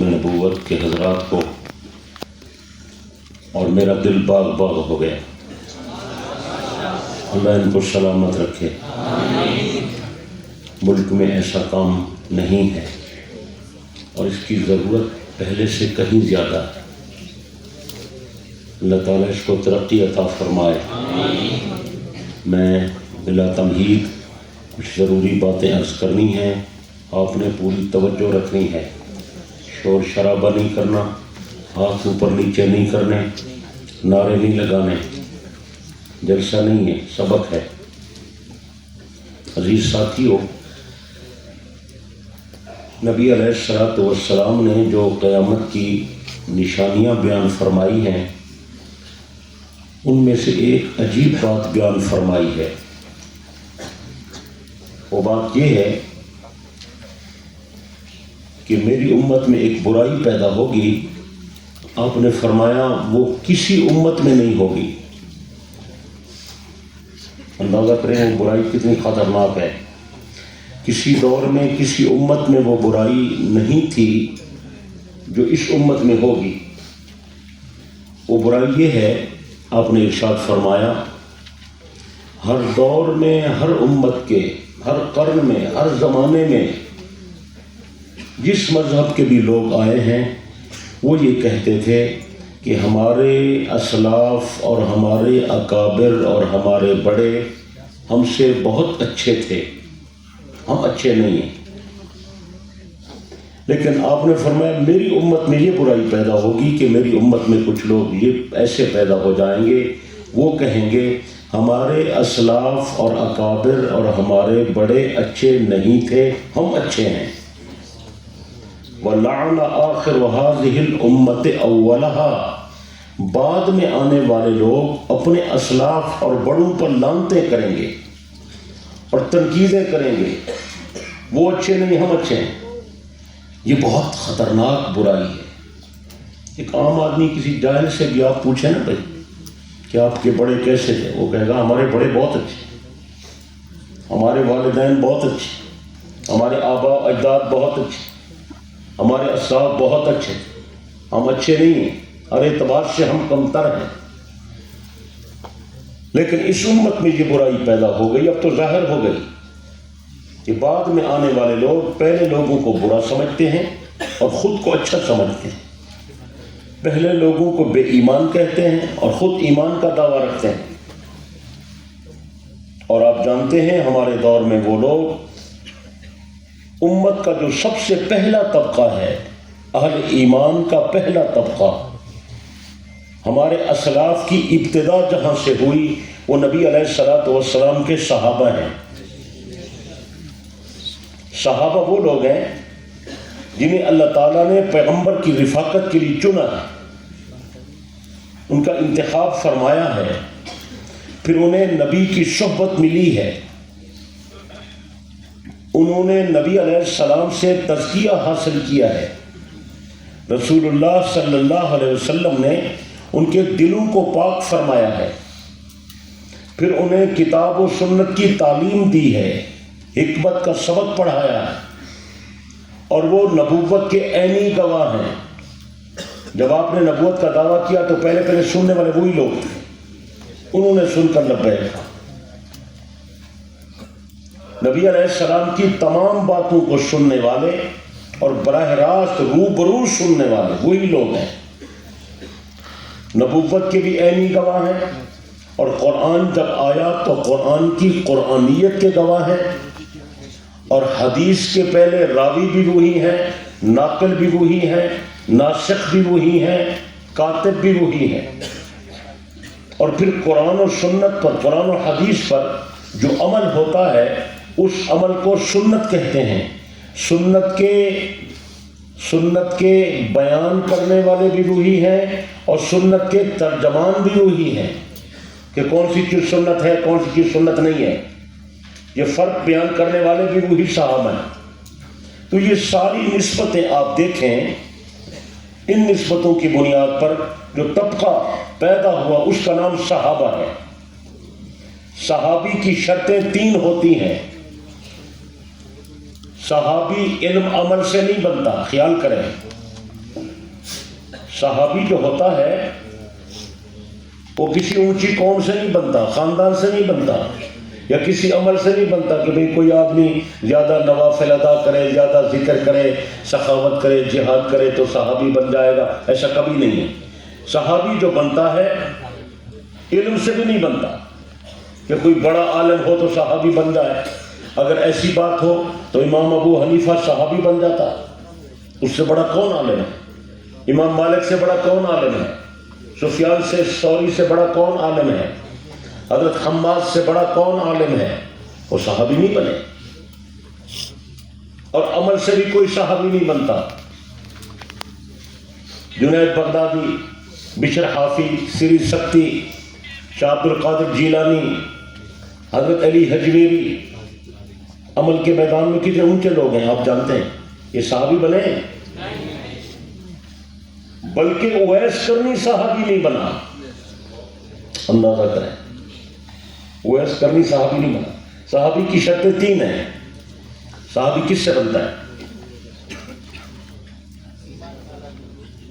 ختم نبوت کے حضرات کو، اور میرا دل باغ باغ ہو گیا۔ اللہ ان کو سلامت رکھے۔ ملک میں ایسا کام نہیں ہے اور اس کی ضرورت پہلے سے کہیں زیادہ ہے۔ اللہ تعالیٰ اس کو ترقی عطا فرمائے۔ میں بلا تمہید کچھ ضروری باتیں عرض کرنی ہیں، آپ نے پوری توجہ رکھنی ہے، شور شرابہ نہیں کرنا، ہاتھ اوپر نیچے نہیں کرنے، نعرے نہیں لگانے، جلسہ نہیں ہے، سبق ہے۔ عزیز ساتھیو، نبی علیہ السلام نے جو قیامت کی نشانیاں بیان فرمائی ہیں، ان میں سے ایک عجیب بات بیان فرمائی ہے۔ وہ بات یہ ہے کہ میری امت میں ایک برائی پیدا ہوگی، آپ نے فرمایا وہ کسی امت میں نہیں ہوگی۔ اندازہ کریں وہ برائی کتنی خطرناک ہے۔ کسی دور میں کسی امت میں وہ برائی نہیں تھی جو اس امت میں ہوگی۔ وہ برائی یہ ہے، آپ نے ارشاد فرمایا ہر دور میں، ہر امت کے، ہر قرن میں، ہر زمانے میں جس مذہب کے بھی لوگ آئے ہیں وہ یہ کہتے تھے کہ ہمارے اسلاف اور ہمارے اکابر اور ہمارے بڑے ہم سے بہت اچھے تھے، ہم اچھے نہیں ہیں۔ لیکن آپ نے فرمایا میری امت میں یہ برائی پیدا ہوگی کہ میری امت میں کچھ لوگ یہ ایسے پیدا ہو جائیں گے، وہ کہیں گے ہمارے اسلاف اور اکابر اور ہمارے بڑے اچھے نہیں تھے، ہم اچھے ہیں۔ وَلَعْنَ آخِرُ هَذِهِ الْأُمَّةِ أَوَّلَهَا، بعد میں آنے والے لوگ اپنے اسلاف اور بڑوں پر لعنتیں کریں گے اور تنقیدیں کریں گے، وہ اچھے نہیں، ہم اچھے ہیں۔ یہ بہت خطرناک برائی ہے۔ ایک عام آدمی کسی جاہل سے بھی آپ پوچھیں نا بھائی کہ آپ کے بڑے کیسے تھے، وہ کہے گا ہمارے بڑے بہت اچھے، ہمارے والدین بہت اچھے، ہمارے آباء اجداد بہت اچھے، ہمارے اسلاف بہت اچھے، ہم اچھے نہیں ہیں، ہر اعتبار سے ہم کمتر ہیں۔ لیکن اس امت میں یہ برائی پیدا ہو گئی، اب تو ظاہر ہو گئی کہ بعد میں آنے والے لوگ پہلے لوگوں کو برا سمجھتے ہیں اور خود کو اچھا سمجھتے ہیں، پہلے لوگوں کو بے ایمان کہتے ہیں اور خود ایمان کا دعویٰ رکھتے ہیں۔ اور آپ جانتے ہیں ہمارے دور میں وہ لوگ، امت کا جو سب سے پہلا طبقہ ہے، اہل ایمان کا پہلا طبقہ، ہمارے اسلاف کی ابتدا جہاں سے ہوئی وہ نبی علیہ السلام کے صحابہ ہیں۔ صحابہ وہ لوگ ہیں جنہیں اللہ تعالیٰ نے پیغمبر کی رفاقت کے لیے چنا ہے، ان کا انتخاب فرمایا ہے، پھر انہیں نبی کی صحبت ملی ہے، انہوں نے نبی علیہ السلام سے تزکیہ حاصل کیا ہے، رسول اللہ صلی اللہ علیہ وسلم نے ان کے دلوں کو پاک فرمایا ہے، پھر انہیں کتاب و سنت کی تعلیم دی ہے، حکمت کا سبق پڑھایا ہے، اور وہ نبوت کے عینی گواہ ہیں۔ جب آپ نے نبوت کا دعویٰ کیا تو پہلے سننے والے وہی لوگ تھے، انہوں نے سن کر لبیک کہا۔ نبی علیہ السلام کی تمام باتوں کو سننے والے اور براہ راست روبرو سننے والے وہی لوگ ہیں، نبوت کے بھی عینی گواہ ہیں، اور قرآن جب آیا تو قرآن کی قرآنیت کے گواہ ہیں، اور حدیث کے پہلے راوی بھی وہی ہیں، ناقل بھی وہی ہیں، ناسخ بھی وہی ہیں، کاتب بھی وہی ہیں۔ اور پھر قرآن و سنت پر، قرآن و حدیث پر جو عمل ہوتا ہے اس عمل کو سنت کہتے ہیں۔ سنت کے بیان کرنے والے بھی وہی ہیں اور سنت کے ترجمان بھی وہی ہیں کہ کون سی چیز سنت ہے، کون سی چیز سنت نہیں ہے، یہ فرق بیان کرنے والے بھی وہی صحابہ ہیں۔ تو یہ ساری نسبتیں آپ دیکھیں، ان نسبتوں کی بنیاد پر جو طبقہ پیدا ہوا اس کا نام صحابہ ہے۔ صحابی کی شرطیں 3 ہوتی ہیں۔ صحابی علم عمل سے نہیں بنتا، خیال کریں، صحابی جو ہوتا ہے وہ کسی اونچی قوم سے نہیں بنتا، خاندان سے نہیں بنتا، یا کسی عمل سے نہیں بنتا کہ بھئی کوئی آدمی زیادہ نوافل ادا کرے، زیادہ ذکر کرے، سخاوت کرے، جہاد کرے تو صحابی بن جائے گا، ایسا کبھی نہیں ہے۔ صحابی جو بنتا ہے علم سے بھی نہیں بنتا کہ کوئی بڑا عالم ہو تو صحابی بن جائے۔ اگر ایسی بات ہو تو امام ابو حنیفہ صحابی بن جاتا، اس سے بڑا کون عالم ہے؟ امام مالک سے بڑا کون عالم ہے؟ سفیان سے ثوری سے بڑا کون عالم ہے؟ حضرت حماد سے بڑا کون عالم ہے؟ وہ صحابی نہیں بنے۔ اور عمل سے بھی کوئی صحابی نہیں بنتا۔ جنید بغدادی، بشر حافی، سری سکتی، شاہ عبد القادر جیلانی، حضرت علی حجویری، عمل کے میدان میں کتنے اونچے لوگ ہیں آپ جانتے ہیں، یہ صحابی بنے ہیں؟ بلکہ اویس کرنی صحابی نہیں بنا، اندازہ کریں، اویس کرنی صحابی نہیں بنا۔ صحابی کی شرطیں 3 ہیں۔ صحابی کس سے بنتا ہے؟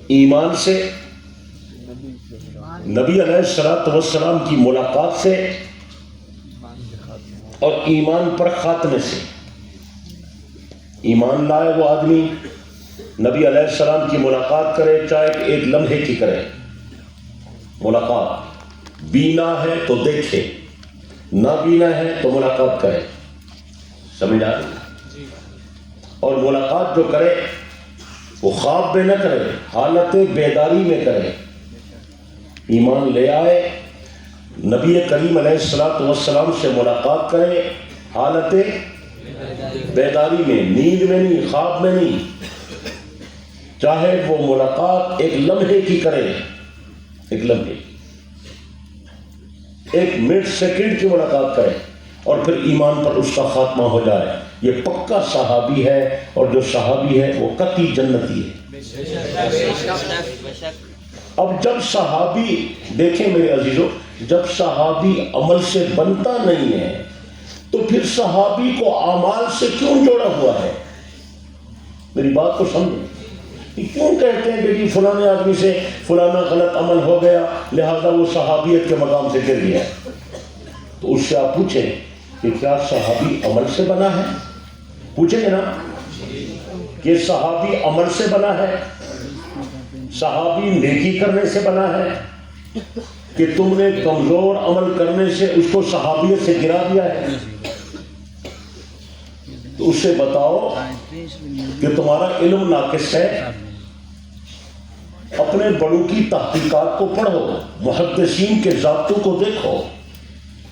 ایمان سے، نبی علیہ السلام کی ملاقات سے، اور ایمان پر خاتمے سے۔ ایمان لائے وہ آدمی نبی علیہ السلام کی ملاقات کرے، چاہے ایک لمحے کی کرے ملاقات، بینا ہے تو دیکھے، نہ بینا ہے تو ملاقات کرے، سمجھ آ رہی؟ اور ملاقات جو کرے وہ خواب میں نہ کرے، حالت بیداری میں کرے۔ ایمان لے آئے، نبی کریم علیہ السلام سے ملاقات کرے، حالت بیداری میں، نیند میں نہیں، خواب میں نہیں، چاہے وہ ملاقات ایک لمحے کی کرے، ایک لمحے، ایک منٹ سیکنڈ کی ملاقات کرے، اور پھر ایمان پر اس کا خاتمہ ہو جائے، یہ پکا صحابی ہے۔ اور جو صحابی ہے وہ قطعی جنتی ہے۔ اب جب صحابی، دیکھیں میرے عزیزو، جب صحابی عمل سے بنتا نہیں ہے تو پھر صحابی کو اعمال سے کیوں جوڑا ہوا ہے؟ میری بات کو سمجھیں، کیوں کہتے ہیں کہ فلانے آدمی سے فلانا غلط عمل ہو گیا لہذا وہ صحابیت کے مقام سے گر گیا؟ تو اس سے آپ پوچھیں کہ کیا صحابی عمل سے بنا ہے؟ پوچھیں گے نا کہ صحابی عمل سے بنا ہے، صحابی نیکی کرنے سے بنا ہے، کہ تم نے کمزور عمل کرنے سے اس کو صحابیت سے گرا دیا ہے؟ تو اس سے بتاؤ کہ تمہارا علم ناقص ہے۔ اپنے بڑوں کی تحقیقات کو پڑھو، محدثین کے ضابطوں کو دیکھو،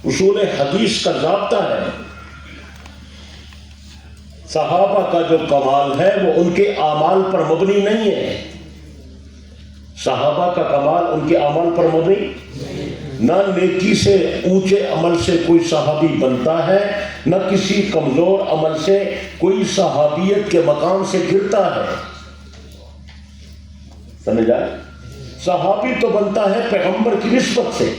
اصول حدیث کا ضابطہ ہے۔ صحابہ کا جو کمال ہے وہ ان کے اعمال پر مبنی نہیں ہے، صحابہ کا کمال ان کے اعمال پر مبنی، نہ نیکی سے اونچے عمل سے کوئی صحابی بنتا ہے، نہ کسی کمزور عمل سے کوئی صحابیت کے مقام سے گرتا ہے، سمجھ آئے؟ صحابی تو بنتا ہے پیغمبر کی نسبت سے،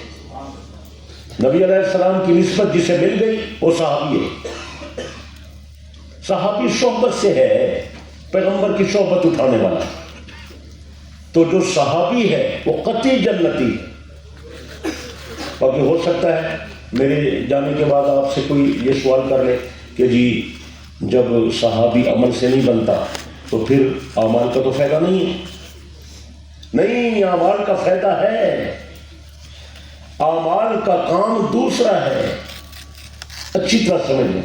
نبی علیہ السلام کی نسبت جسے مل گئی وہ صحابی ہے۔ صحابی صحبت سے ہے، پیغمبر کی صحبت اٹھانے والا، تو جو صحابی ہے وہ قطعی جنتی ہے۔ باقی ہو سکتا ہے میرے جانے کے بعد آپ سے کوئی یہ سوال کر لے کہ جی جب صحابی عمل سے نہیں بنتا تو پھر اعمال کا تو فائدہ نہیں ہے۔ نہیں، اعمال کا فائدہ ہے، اعمال کا کام دوسرا ہے، اچھی طرح سمجھ لیں۔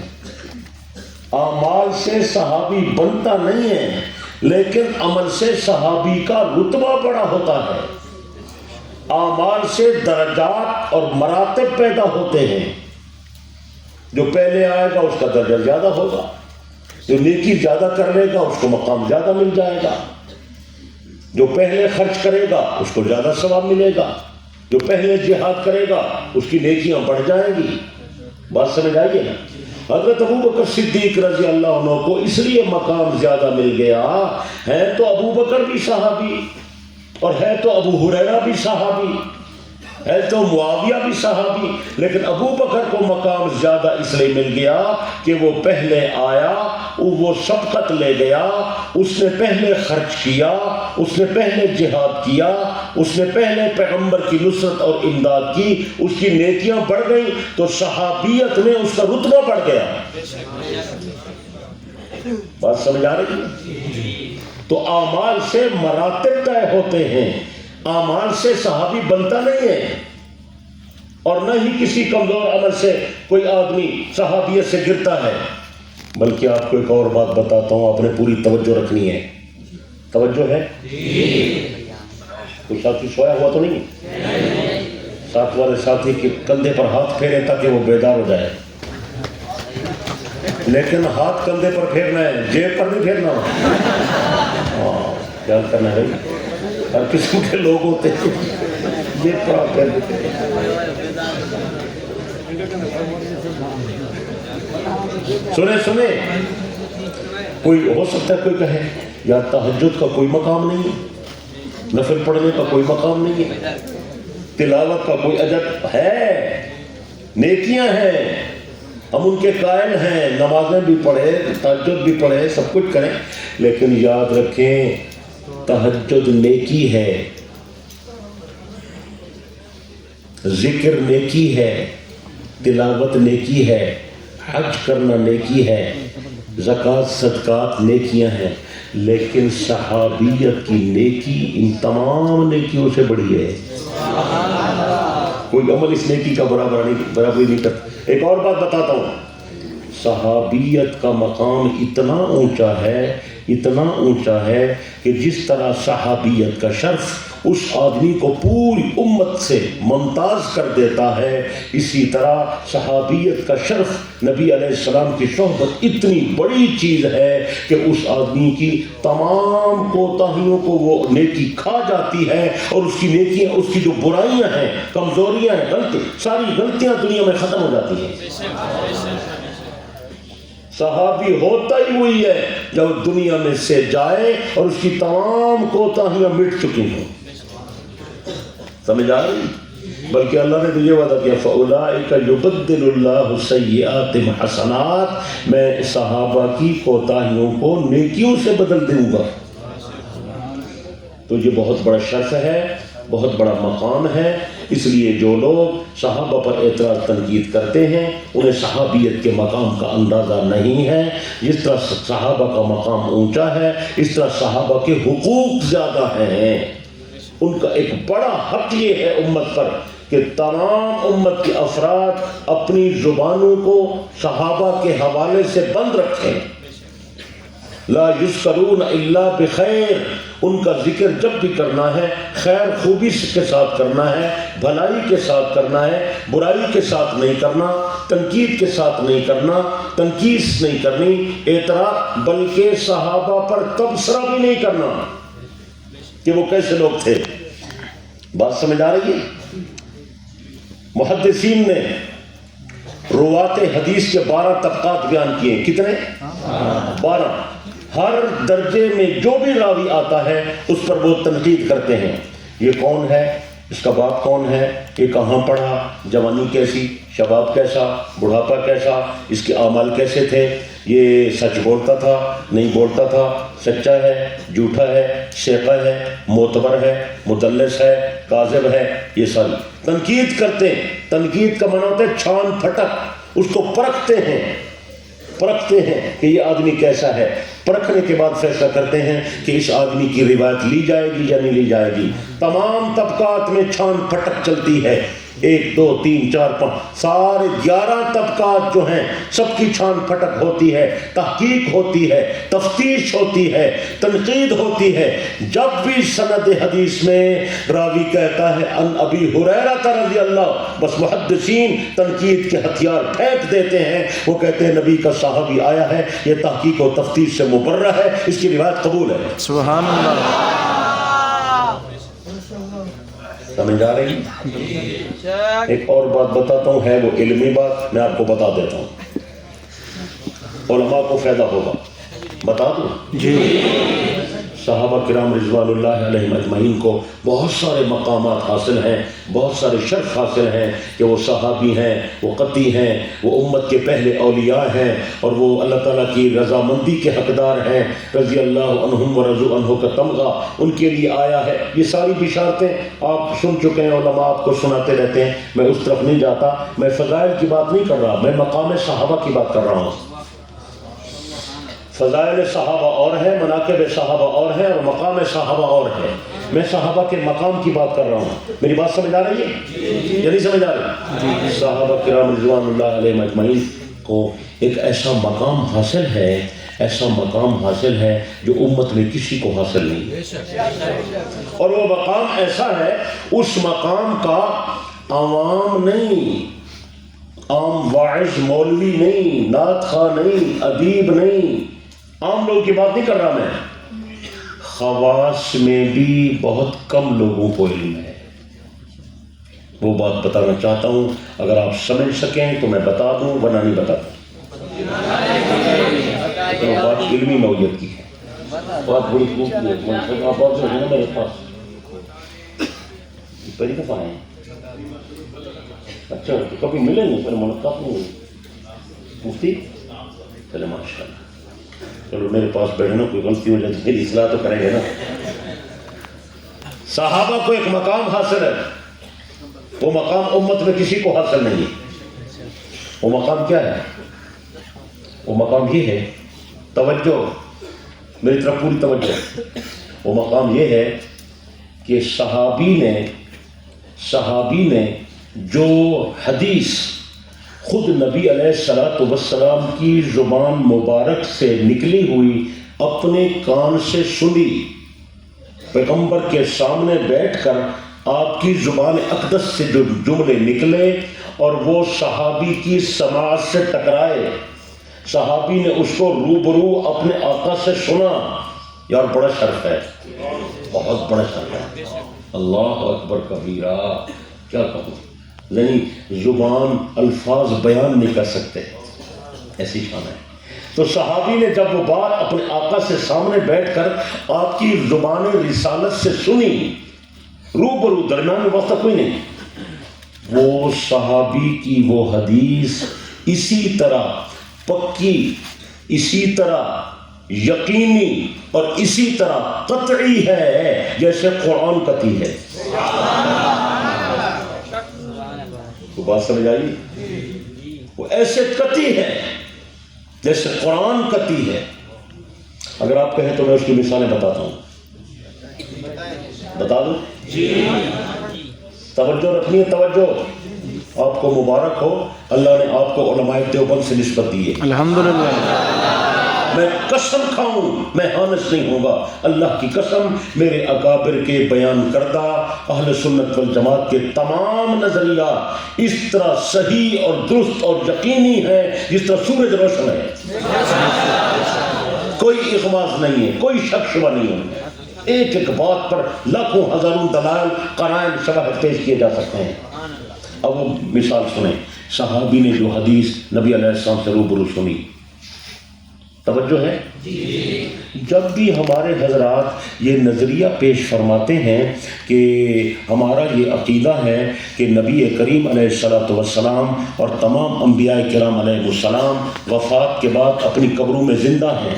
اعمال سے صحابی بنتا نہیں ہے، لیکن عمل سے صحابی کا رتبہ بڑا ہوتا ہے۔ اعمال سے درجات اور مراتب پیدا ہوتے ہیں، جو پہلے آئے گا اس کا درجہ زیادہ ہوگا، جو نیکی زیادہ کر لے گا اس کو مقام زیادہ مل جائے گا، جو پہلے خرچ کرے گا اس کو زیادہ ثواب ملے گا، جو پہلے جہاد کرے گا اس کی نیکیاں بڑھ جائیں گی۔ بات سمجھ آئیے نا؟ حضرت ابوبکر صدیق رضی اللہ عنہ کو اس لیے مقام زیادہ مل گیا، ہے تو ابوبکر بھی صحابی، اور ہے تو ابو ہریرہ بھی صحابی، ہے تو معاویہ بھی صحابی، لیکن ابوبکر کو مقام زیادہ اس لیے مل گیا کہ وہ پہلے آیا وہ سبقت لے گیا، اس نے پہلے خرچ کیا، اس نے پہلے جہاد کیا، اس نے پہلے پیغمبر کی نصرت اور امداد کی، اس کی نیکیاں بڑھ گئیں تو صحابیت میں اس کا رتبہ بڑھ گیا۔ بات سمجھ آ رہی ہے؟ تو اعمال سے مراتب طے ہوتے ہیں، اعمال سے صحابی بنتا نہیں ہے، اور نہ ہی کسی کمزور عمل سے کوئی آدمی صحابیت سے گرتا ہے۔ بلکہ آپ کو ایک اور بات بتاتا ہوں، آپ نے پوری توجہ رکھنی ہے۔ توجہ ہے؟ کوئی ساتھی سویا ہوا تو نہیں ہے؟ ساتھ والے ساتھی کے کندھے پر ہاتھ پھیرے تاکہ وہ بیدار ہو جائے، لیکن ہاتھ کندھے پر پھیرنا ہے، جیب پر نہیں پھیرنا۔ ہاں، خیال کرنا ہے بھائی، ہر قسم کے لوگ ہوتے ہیں، جیب پر آپ پھیر دیتے ہیں۔ سنیں کوئی ہو سکتا ہے کوئی کہے یا تہجد کا کوئی مقام نہیں ہے، نفل پڑھنے کا کوئی مقام نہیں ہے، تلاوت کا کوئی اجر ہے، نیکیاں ہیں، ہم ان کے قائل ہیں، نمازیں بھی پڑھے، تہجد بھی پڑھے، سب کچھ کریں، لیکن یاد رکھیں تہجد نیکی ہے، ذکر نیکی ہے، تلاوت نیکی ہے، حج کرنا نیکی ہے، زکوٰۃ صدقات نیکیاں ہیں، لیکن صحابیت کی نیکی ان تمام نیکیوں سے بڑی ہے۔ کوئی عمل اس نیکی کا برابری نہیں کرتا۔ ایک اور بات بتاتا ہوں، صحابیت کا مقام اتنا اونچا ہے، اتنا اونچا ہے کہ جس طرح صحابیت کا شرف اس آدمی کو پوری امت سے ممتاز کر دیتا ہے، اسی طرح صحابیت کا شرف نبی علیہ السلام کی صحبت اتنی بڑی چیز ہے کہ اس آدمی کی تمام کوتاہیوں کو وہ نیکی کھا جاتی ہے، اور اس کی نیکیاں، اس کی جو برائیاں ہیں، کمزوریاں ہیں، ساری غلطیاں دنیا میں ختم ہو جاتی ہیں۔ صحابی ہوتا ہی وہی ہے جب دنیا میں سے جائے اور اس کی تمام کوتاہیاں مٹ چکی ہوں۔ سمجھ آ رہی؟ بلکہ اللہ نے تو یہ وعدہ کیا فَأُولَٰئِكَ يُبَدِّلُ اللَّهُ السَّيِّئَاتِ حَسَنَاتٍ، میں صحابہ کی کوتاہیوں کو نیکیوں سے بدل دوں گا۔ تو یہ بہت بڑا شرف ہے، بہت بڑا مقام ہے، اس لیے جو لوگ صحابہ پر اعتراض تنقید کرتے ہیں انہیں صحابیت کے مقام کا اندازہ نہیں ہے۔ جس طرح صحابہ کا مقام اونچا ہے، اس طرح صحابہ کے حقوق زیادہ ہیں۔ ان کا ایک بڑا حق یہ ہے امت پر کہ تمام امت کے افراد اپنی زبانوں کو صحابہ کے حوالے سے بند رکھیں۔ لا یذکرون الا بخیر، ان کا ذکر جب بھی کرنا ہے خیر خوبی کے ساتھ کرنا ہے، بھلائی کے ساتھ کرنا ہے، برائی کے ساتھ نہیں کرنا، تنقید کے ساتھ نہیں کرنا، تنقید نہیں کرنی، اعتراض، بلکہ صحابہ پر تبصرہ بھی نہیں کرنا کہ وہ کیسے لوگ تھے۔ بات سمجھ آ رہی ہے؟ محدثین نے روات حدیث کے 12 طبقات بیان کیے۔ کتنے؟ 12۔ ہر درجے میں جو بھی راوی آتا ہے اس پر وہ تنقید کرتے ہیں، یہ کون ہے، اس کا باپ کون ہے، یہ کہاں پڑھا، جوانی کیسی، شباب کیسا، بڑھاپا کیسا، اس کے اعمال کیسے تھے، یہ سچ بولتا تھا، نہیں بولتا تھا، سچا ہے، جھوٹا ہے، شیخہ ہے، معتبر ہے، مدلس ہے، کاذب ہے، یہ ساری تنقید کرتے ہیں۔ تنقید کا معنی ہوتا ہے چھان پھٹک، اس کو پرکھتے ہیں کہ یہ آدمی کیسا ہے، پرکھنے کے بعد فیصلہ کرتے ہیں کہ اس آدمی کی روایت لی جائے گی یا نہیں لی جائے گی۔ تمام طبقات میں چھان پھٹک چلتی ہے، 1 2 3 4 5 سارے 11 طبقات جو ہیں سب کی چھان پھٹک ہوتی ہے، تحقیق ہوتی ہے، تفتیش ہوتی ہے، تنقید ہوتی ہے۔ جب بھی سند حدیث میں راوی کہتا ہے ان ابی ہریرہ رضی اللہ، بس محدثین تنقید کے ہتھیار پھینک دیتے ہیں، وہ کہتے ہیں نبی کا صحابی آیا ہے، یہ تحقیق و تفتیش سے مبرہ ہے، اس کی روایت قبول ہے۔ سبحان اللہ۔ سمجھ آ رہی؟ ایک اور بات بتاتا ہوں، ہے وہ علمی بات، میں آپ کو بتا دیتا ہوں، علماء کو فائدہ ہوگا، بتا دوں؟ جی۔ صحابہ کرام رضوان اللہ علیہم اجمعین کو بہت سارے مقامات حاصل ہیں، بہت سارے شرف حاصل ہیں کہ وہ صحابی ہیں، وہ قطعی ہیں، وہ امت کے پہلے اولیاء ہیں، اور وہ اللہ تعالیٰ کی رضامندی کے حقدار ہیں، رضی اللہ عنہم و رضوا عنہ کا تمغہ ان کے لیے آیا ہے۔ یہ ساری بشارتیں آپ سن چکے ہیں، علماء آپ کو سناتے رہتے ہیں، میں اس طرف نہیں جاتا۔ میں فضائل کی بات نہیں کر رہا، میں مقام صحابہ کی بات کر رہا ہوں۔ فضائل صحابہ اور ہیں، مناقب صحابہ اور ہیں، اور مقام صحابہ اور ہے۔ میں صحابہ کے مقام کی بات کر رہا ہوں۔ میری بات سمجھ آ رہی ہے یا نہیں سمجھ آ رہی؟ صحابہ کرام رضوان اللہ علیہم اجمعین کو ایک ایسا مقام حاصل ہے، ایسا مقام حاصل ہے جو امت میں کسی کو حاصل نہیں، اور وہ مقام ایسا ہے، اس مقام کا عوام نہیں، عام واعظ مولوی نہیں، نعت خواہ نہیں، ادیب نہیں، عام لوگوں کی بات نہیں کر رہا میں، خواص میں بھی بہت کم لوگوں کو علم ہے۔ وہ بات بتانا چاہتا ہوں، اگر آپ سمجھ سکیں تو میں بتا دوں، ورنہ نہیں بتاتا۔ تو بات علمی نوعیت کی ہے، بات بڑی خوب کی ہے۔ آپ بات جو ہے نا میرے پاس پہلی دفعہ آئے ہیں، اچھا تو کبھی ملے نہیں، پھر ملاقات نہیں ہوئی۔ مفتی چلے ماشاء اللہ، چلو میرے پاس بیٹھنا، کوئی غلطی ہو جائے میری اصلاح تو کریں گے نا۔ صحابہ کو ایک مقام حاصل ہے، وہ مقام امت میں کسی کو حاصل نہیں ہے۔ وہ مقام کیا ہے؟ وہ مقام یہ ہے، توجہ میری طرف پوری توجہ، وہ مقام یہ ہے کہ صحابی نے جو حدیث خود نبی علیہ السلام کی زبان مبارک سے نکلی ہوئی اپنے کان سے سنی، پیغمبر کے سامنے بیٹھ کر آپ کی زبان اقدس سے جو جملے نکلے اور وہ صحابی کی سماعت سے ٹکرائے، صحابی نے اس کو روبرو اپنے آقا سے سنا، یار بڑا شرف ہے، بہت بڑا شرف ہے، اللہ اکبر کبیرہ، کیا کہوں، نہیں زبان الفاظ بیان نہیں کر سکتے، ایسی شان ہے۔ تو صحابی نے جب وہ بات اپنے آقا سے سامنے بیٹھ کر آپ کی زبان رسالت سے سنی، روبرو، درمیان میں واسطہ کوئی نہیں، وہ صحابی کی وہ حدیث اسی طرح پکی، اسی طرح یقینی اور اسی طرح قطعی ہے جیسے قرآن قطعی ہے۔ تو بات سمجھ آئی؟ وہ ایسے قطعی ہے جیسے قرآن قطعی ہے۔ اگر آپ کہیں تو میں اس کی مثالیں بتاتا ہوں، بتا دوں؟ توجہ رکھنی ہے، توجہ، آپ کو مبارک ہو، اللہ نے آپ کو علماء دیوبند سے نسبت دی ہے، الحمدللہ۔ میں قسم کھاؤں، میں ہانس نہیں ہوں گا، اللہ کی قسم، میرے اکابر کے بیان کردہ اہل سنت والجماعت کے تمام نظریات اس طرح صحیح اور درست اور یقینی ہیں جس طرح سورج روشن ہے، کوئی اغماض نہیں ہے، کوئی شک شبہ نہیں ہے، ایک ایک بات پر لاکھوں ہزاروں دلائل قرائن شواہد پیش کیے جا سکتے ہیں۔ اب وہ مثال سنیں، صحابی نے جو حدیث نبی علیہ السلام سے روبرو سنی، توجہ ہے؟ جب بھی ہمارے حضرات یہ نظریہ پیش فرماتے ہیں کہ ہمارا یہ عقیدہ ہے کہ نبی کریم علیہ السلام اور تمام انبیاء کرام علیہ السلام وفات کے بعد اپنی قبروں میں زندہ ہیں،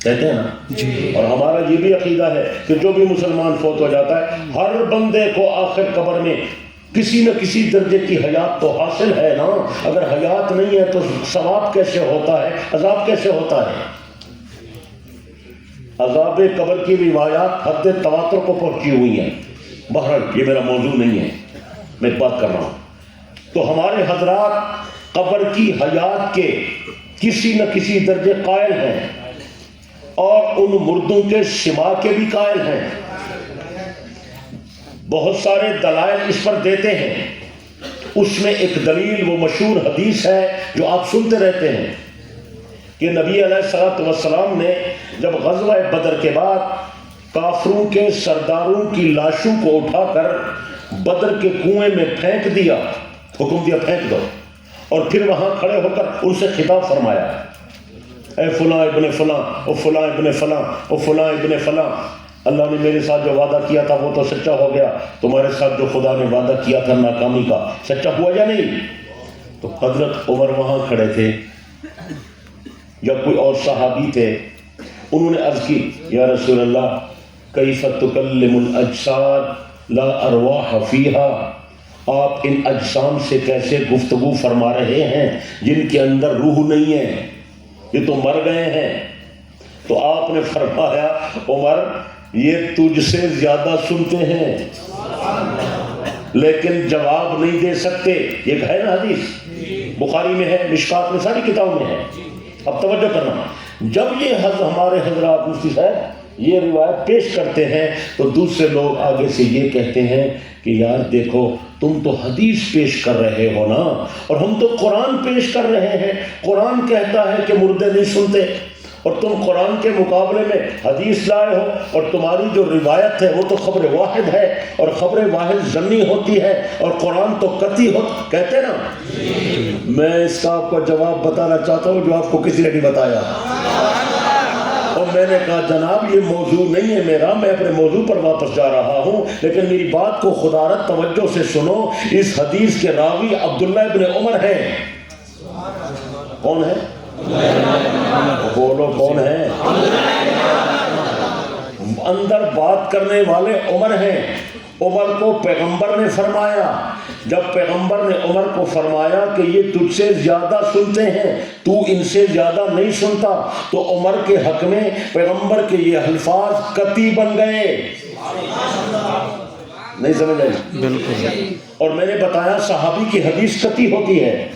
کہتے ہیں نا، اور ہمارا یہ بھی عقیدہ ہے کہ جو بھی مسلمان فوت ہو جاتا ہے ہر بندے کو آخر قبر میں کسی نہ کسی درجے کی حیات تو حاصل ہے نا، اگر حیات نہیں ہے تو ثواب کیسے ہوتا ہے، عذاب کیسے ہوتا ہے؟ عذاب قبر کی روایات حد تواتر کو پہنچی ہوئی ہیں، بہرحال یہ میرا موضوع نہیں ہے، میں بات کر رہا ہوں۔ تو ہمارے حضرات قبر کی حیات کے کسی نہ کسی درجے قائل ہیں، اور ان مردوں کے شمع کے بھی قائل ہیں، بہت سارے دلائل اس پر دیتے ہیں۔ اس میں ایک دلیل وہ مشہور حدیث ہے جو آپ سنتے رہتے ہیں کہ نبی علیہ السلام نے جب غزوہ بدر کے بعد کافروں کے سرداروں کی لاشوں کو اٹھا کر بدر کے کنویں میں پھینک دیا، حکم دیا پھینک دو، اور پھر وہاں کھڑے ہو کر ان سے خطاب فرمایا، اے فلاں ابن فلاں او فلاں ابن فلاں او فلاں ابن فلاں، اللہ نے میرے ساتھ جو وعدہ کیا تھا وہ تو سچا ہو گیا، تمہارے ساتھ جو خدا نے وعدہ کیا تھا ناکامی کا سچا ہوا یا نہیں؟ تو حضرت عمر وہاں کھڑے تھے یا کوئی اور صحابی تھے، انہوں نے عرض کی یا رسول اللہ کیف تکلم الاجساد لا ارواح فیہا، آپ ان اجسام سے کیسے گفتگو فرما رہے ہیں جن کے اندر روح نہیں ہے، یہ تو مر گئے ہیں۔ تو آپ نے فرمایا عمر یہ تجھ سے زیادہ سنتے ہیں لیکن جواب نہیں دے سکتے، یہ ہے نا حدیث بخاری میں ہے، مشکات میں، ساری کتابوں میں ہے۔ اب توجہ کرنا، جب یہ ہمارے حضرات مفتی صاحب یہ روایت پیش کرتے ہیں تو دوسرے لوگ آگے سے یہ کہتے ہیں کہ یار دیکھو تم تو حدیث پیش کر رہے ہو نا، اور ہم تو قرآن پیش کر رہے ہیں، قرآن کہتا ہے کہ مردے نہیں سنتے، اور تم قرآن کے مقابلے میں حدیث لائے ہو، اور تمہاری جو روایت ہے وہ تو خبر واحد ہے، اور خبر واحد ضمنی ہوتی ہے، اور قرآن تو قطعی ہو، کہتے نا۔ میں اس کا آپ کو جواب بتانا چاہتا ہوں جو آپ کو کسی نے نہیں بتایا، اور میں نے کہا جناب یہ موضوع نہیں ہے میرا، میں اپنے موضوع پر واپس جا رہا ہوں، لیکن میری بات کو خدارت توجہ سے سنو۔ اس حدیث کے راوی عبداللہ ابن عمر ہیں۔ کون ہے؟ بولو کون ہے؟ اندر بات کرنے والے عمر ہیں۔ عمر کو پیغمبر نے فرمایا، جب پیغمبر نے عمر کو فرمایا کہ یہ تجھ سے زیادہ سنتے ہیں، تو ان سے زیادہ نہیں سنتا، تو عمر کے حق میں پیغمبر کے یہ الفاظ قطعی بن گئے۔ نہیں سمجھ آئی؟ بالکل۔ اور میں نے بتایا صحابی کی حدیث قطعی ہوتی ہے،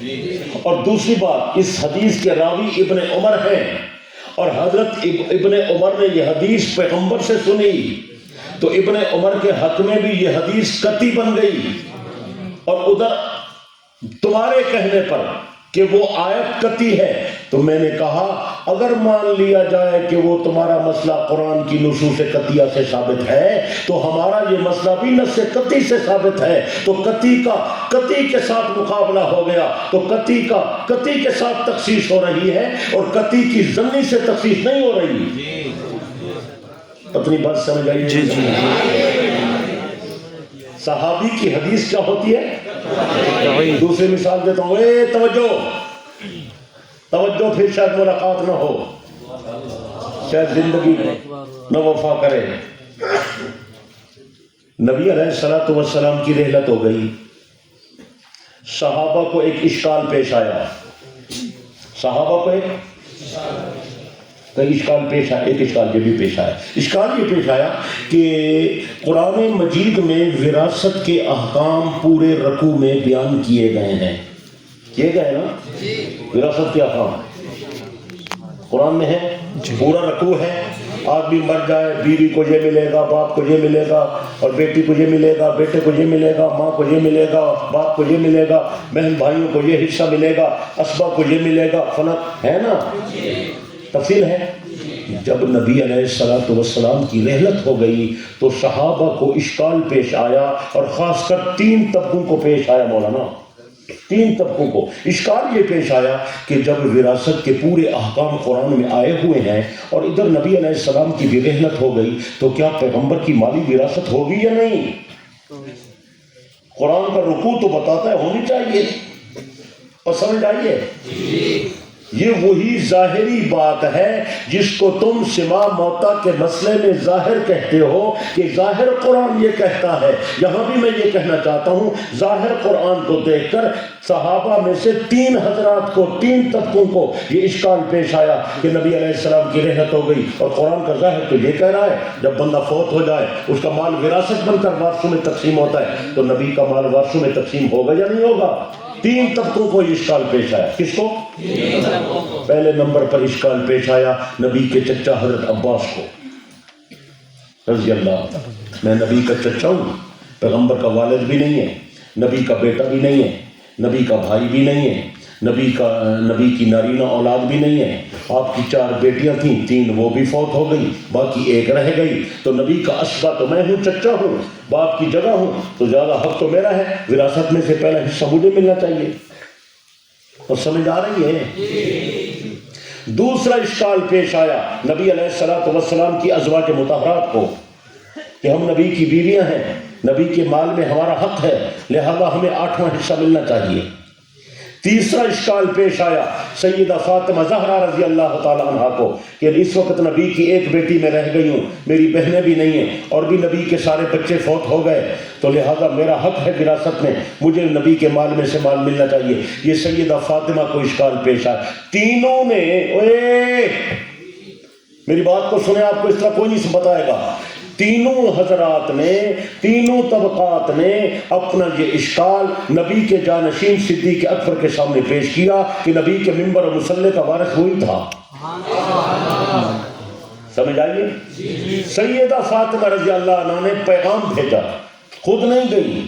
اور دوسری بات اس حدیث کے راوی ابن عمر ہیں، اور حضرت ابن عمر نے یہ حدیث پیغمبر سے سنی، تو ابن عمر کے حق میں بھی یہ حدیث قطعی بن گئی۔ اور ادھر تمہارے کہنے پر کہ وہ آیت قطعی ہے، تو میں نے کہا اگر مان لیا جائے کہ وہ تمہارا مسئلہ قرآن کی نصوص قطعیہ سے ثابت ہے، تو ہمارا یہ مسئلہ بھی نص قطعی سے ثابت ہے، تو قطعی کا قطعی کے ساتھ مقابلہ ہو گیا، تو قطعی کا قطعی کے ساتھ تخصیص ہو رہی ہے، اور قطعی کی ضمنی سے تخصیص نہیں ہو رہی۔ اپنی بات سمجھ آئی؟ جی جی۔ صحابی کی حدیث کیا ہوتی ہے؟ دوسری مثال دیتا ہوں، اے توجہ توجہ، پھر شاید ملاقات نہ ہو، شاید زندگی نہ وفا کرے۔ نبی علیہ السلام کی رحلت ہو گئی، صحابہ کو ایک اشکال پیش آیا، صحابہ کو ایک اشکال پیش آیا، ایک اشکال یہ بھی پیش آیا، اشکال یہ پیش آیا کہ قرآن مجید میں وراثت کے احکام پورے رکوع میں بیان کیے گئے ہیں، کیے گئے نا؟ وراثت کے احکام قرآن میں ہے، پورا رکوع ہے، آدمی مر جائے بیوی کو یہ ملے گا، باپ کو یہ ملے گا، اور بیٹی کو یہ ملے گا، بیٹے کو یہ ملے گا، ماں کو یہ ملے گا، باپ کو یہ ملے گا، بہن بھائیوں کو یہ حصہ ملے گا، اسبا کو یہ ملے گا، فلاں ہے نا، تفصیل ہے۔ جب نبی علیہ السلام کی رحلت ہو گئی تو صحابہ کو اشکال پیش آیا، اور خاص کر 3 طبقوں کو پیش آیا، مولانا 3 طبقوں کو اشکال یہ پیش آیا کہ جب وراثت کے پورے احکام قرآن میں آئے ہوئے ہیں اور ادھر نبی علیہ السلام کی بھی رحلت ہو گئی، تو کیا پیغمبر کی مالی وراثت ہوگی یا نہیں؟ قرآن کا رکوع تو بتاتا ہے ہونی چاہیے، اور سمجھ آئیے، یہ وہی ظاہری بات ہے جس کو تم سما موتا کے مسئلے میں ظاہر کہتے ہو کہ ظاہر قرآن یہ کہتا ہے۔ یہاں بھی میں یہ کہنا چاہتا ہوں، ظاہر قرآن کو دیکھ کر صحابہ میں سے 3 حضرات کو، 3 طبقوں کو یہ اشکال پیش آیا کہ نبی علیہ السلام کی رحلت ہو گئی، اور قرآن کا ظاہر تو یہ کہہ رہا ہے جب بندہ فوت ہو جائے اس کا مال وراثت بن کر وارثوں میں تقسیم ہوتا ہے، تو نبی کا مال وارثوں میں تقسیم ہوگا یا نہیں ہوگا؟ 3 طبقوں کو یہ اشکال پیش آیا۔ کس کو؟ پہلے نمبر پر اشکال پیش آیا نبی کے چچا حضرت عباس کو رضی اللہ۔ میں نبی کا چچا ہوں، پیغمبر کا والد بھی نہیں ہے، نبی کا بیٹا بھی نہیں ہے، نبی کا بھائی بھی نہیں ہے، نبی کی نارینہ اولاد بھی نہیں ہے۔ آپ کی 4 بیٹیاں تھیں، 3 وہ بھی فوت ہو گئی، باقی 1 رہ گئی، تو نبی کا اسبا تو میں ہوں، چچا ہوں، باپ کی جگہ ہوں، تو زیادہ حق تو میرا ہے، وراثت میں سے پہلا حصہ مجھے ملنا چاہیے۔ اور سمجھ آ رہی ہے؟ دوسرا اشکال پیش آیا نبی علیہ الصلوۃ والسلام کی ازواج مطہرات کو کہ ہم نبی کی بیویاں ہیں، نبی کے مال میں ہمارا حق ہے، لہذا ہمیں 8واں حصہ ملنا چاہیے۔ تیسرا اشکال پیش آیا سیدہ فاطمہ زہرا رضی اللہ تعالی عنہا کو کہ اس وقت نبی کی ایک بیٹی میں رہ گئی ہوں، میری بہنیں بھی نہیں ہیں اور بھی نبی کے سارے بچے فوت ہو گئے، تو لہذا میرا حق ہے وراثت میں، مجھے نبی کے مال میں سے مال ملنا چاہیے۔ یہ سیدہ فاطمہ کو اشکال پیش آیا۔ تینوں نے میری بات کو سنیں، آپ کو اس طرح کوئی نہیں بتائے گا، تینوں حضرات نے، تینوں طبقات نے اپنا یہ اشکال نبی کے جانشین صدیق اکبر کے سامنے پیش کیا کہ نبی کے منبر اور مصلی کا وارث وہی تھا۔ سمجھ آئیے؟ سیدہ فاطمہ رضی اللہ عنہ نے پیغام بھیجا، خود نہیں گئی۔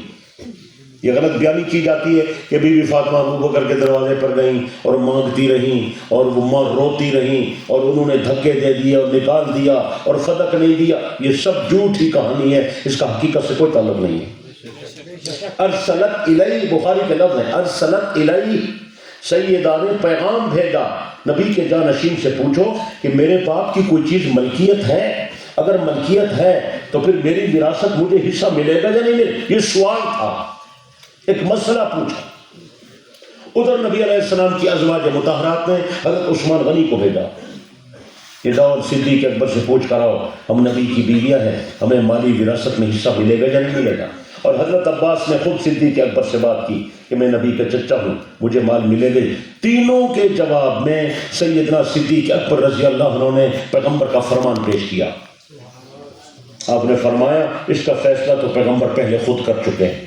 یہ غلط بیانی کی جاتی ہے کہ بی بی فاطمہ ابو بکر کے دروازے پر گئیں اور مانگتی رہیں اور وہ ماں روتی رہیں اور انہوں نے دھکے دے دیے اور نکال دیا اور صدق نہیں دیا۔ یہ سب جھوٹی کہانی ہے، اس کا حقیقت سے کوئی تعلق نہیں ہے۔ ارسلت الی، بخاری کے لفظ ہیں، ارسلت الی، سیدہ نے پیغام بھیجا نبی کے جانشین سے پوچھو کہ میرے باپ کی کوئی چیز ملکیت ہے، اگر ملکیت ہے تو پھر میری وراثت مجھے حصہ ملے گا یا نہیں ملے؟ یہ سوال تھا، ایک مسئلہ پوچھا۔ ادھر نبی علیہ السلام کی ازواج مطہرات نے حضرت عثمان غنی کو بھیجا کہ جاؤ صدیق اکبر سے پوچھ کر آؤ، ہم نبی کی بیویاں ہیں، ہمیں مالی وراثت میں حصہ ملے گا یا نہیں ملے گا؟ اور حضرت عباس نے خود صدیق اکبر سے بات کی کہ میں نبی کا چچا ہوں، مجھے مال ملے گا۔ تینوں کے جواب میں سیدنا صدیق اکبر رضی اللہ عنہ نے پیغمبر کا فرمان پیش کیا۔ آپ نے فرمایا اس کا فیصلہ تو پیغمبر پہلے خود کر چکے ہیں،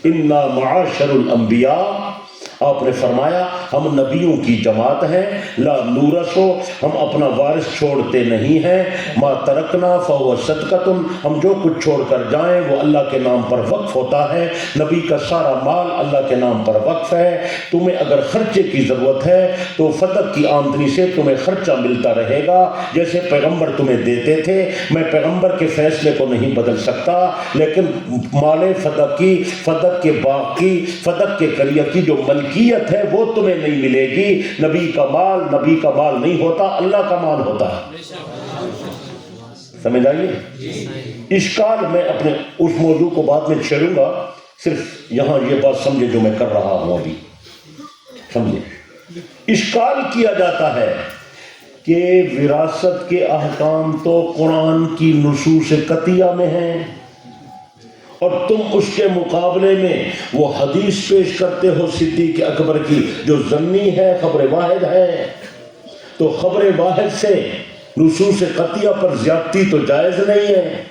اِنَّا مَعَاشَرُ الْأَنْبِيَاء، آپ نے فرمایا ہم نبیوں کی جماعت ہیں، لا نورث، ہم اپنا وارث چھوڑتے نہیں ہیں، ما ترکنا فهو صدقۃ، ہم جو کچھ چھوڑ کر جائیں وہ اللہ کے نام پر وقف ہوتا ہے، نبی کا سارا مال اللہ کے نام پر وقف ہے، تمہیں اگر خرچے کی ضرورت ہے تو فدق کی آمدنی سے تمہیں خرچہ ملتا رہے گا جیسے پیغمبر تمہیں دیتے تھے۔ میں پیغمبر کے فیصلے کو نہیں بدل سکتا، لیکن مال فدق کی، فدق کے باغ کی، فدق کے قریہ کی جو ملکیت ہے وہ تمہیں نہیں ملے گی۔ نبی کا مال نہیں ہوتا، اللہ کا مال ہوتا ہے۔ سمجھ آئیے؟ اشکال میں اپنے اس موضوع کو بعد میں چھیڑوں گا، صرف یہاں یہ بات سمجھے جو میں کر رہا ہوں ابھی، سمجھے۔ اشکال کیا جاتا ہے کہ وراثت کے احکام تو قرآن کی نصوص قطعیہ میں ہیں اور تم اس کے مقابلے میں وہ حدیث پیش کرتے ہو صدیق اکبر کی جو ضمنی ہے، خبر واحد ہے، تو خبر واحد سے نصوص قطعیہ پر زیادتی تو جائز نہیں ہے۔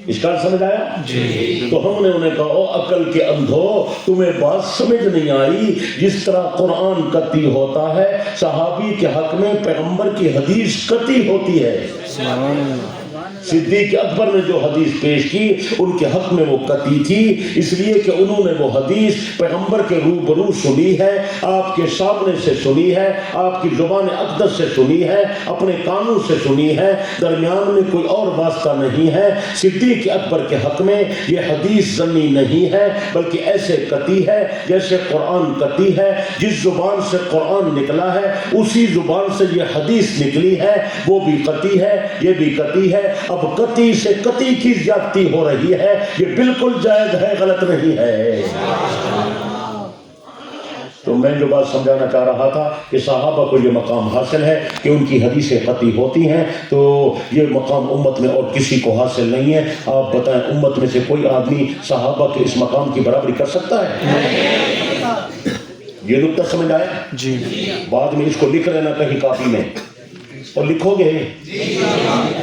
اشکال سمجھ آیا؟ جی۔ تو ہم نے انہیں کہا او عقل کے اندھو، تمہیں بات سمجھ نہیں آئی، جس طرح قرآن قطعی ہوتا ہے صحابی کے حق میں پیغمبر کی حدیث قطعی ہوتی ہے۔ صدیق اکبر نے جو حدیث پیش کی ان کے حق میں وہ قطعی تھی، اس لیے کہ انہوں نے وہ حدیث پیغمبر کے روبرو سنی ہے، آپ کے سامنے سے سنی ہے، آپ کی زبان اقدس سے سنی ہے، اپنے کانوں سے سنی ہے، درمیان میں کوئی اور واسطہ نہیں ہے۔ صدیق اکبر کے حق میں یہ حدیث ضمنی نہیں ہے بلکہ ایسے قطعی ہے جیسے قرآن قطعی ہے، جس زبان سے قرآن نکلا ہے اسی زبان سے یہ حدیث نکلی ہے، وہ بھی قطعی ہے، یہ بھی قطعی ہے۔ اب قطعی سے قطعی کی زیادتی ہو رہی ہے، یہ بالکل جائز ہے، غلط نہیں ہے۔ تو میں جو بات سمجھانا چاہ رہا تھا کہ صحابہ کو یہ مقام حاصل ہے کہ ان کی حدیثیں قطعی ہوتی ہیں، تو یہ مقام امت میں اور کسی کو حاصل نہیں ہے۔ آپ بتائیں امت میں سے کوئی آدمی صحابہ کے اس مقام کی برابری کر سکتا ہے؟ یہ نقطہ سمجھ آیا؟ جی۔ بعد میں اس کو لکھ لینا کہیں کاپی میں، اور لکھو گے،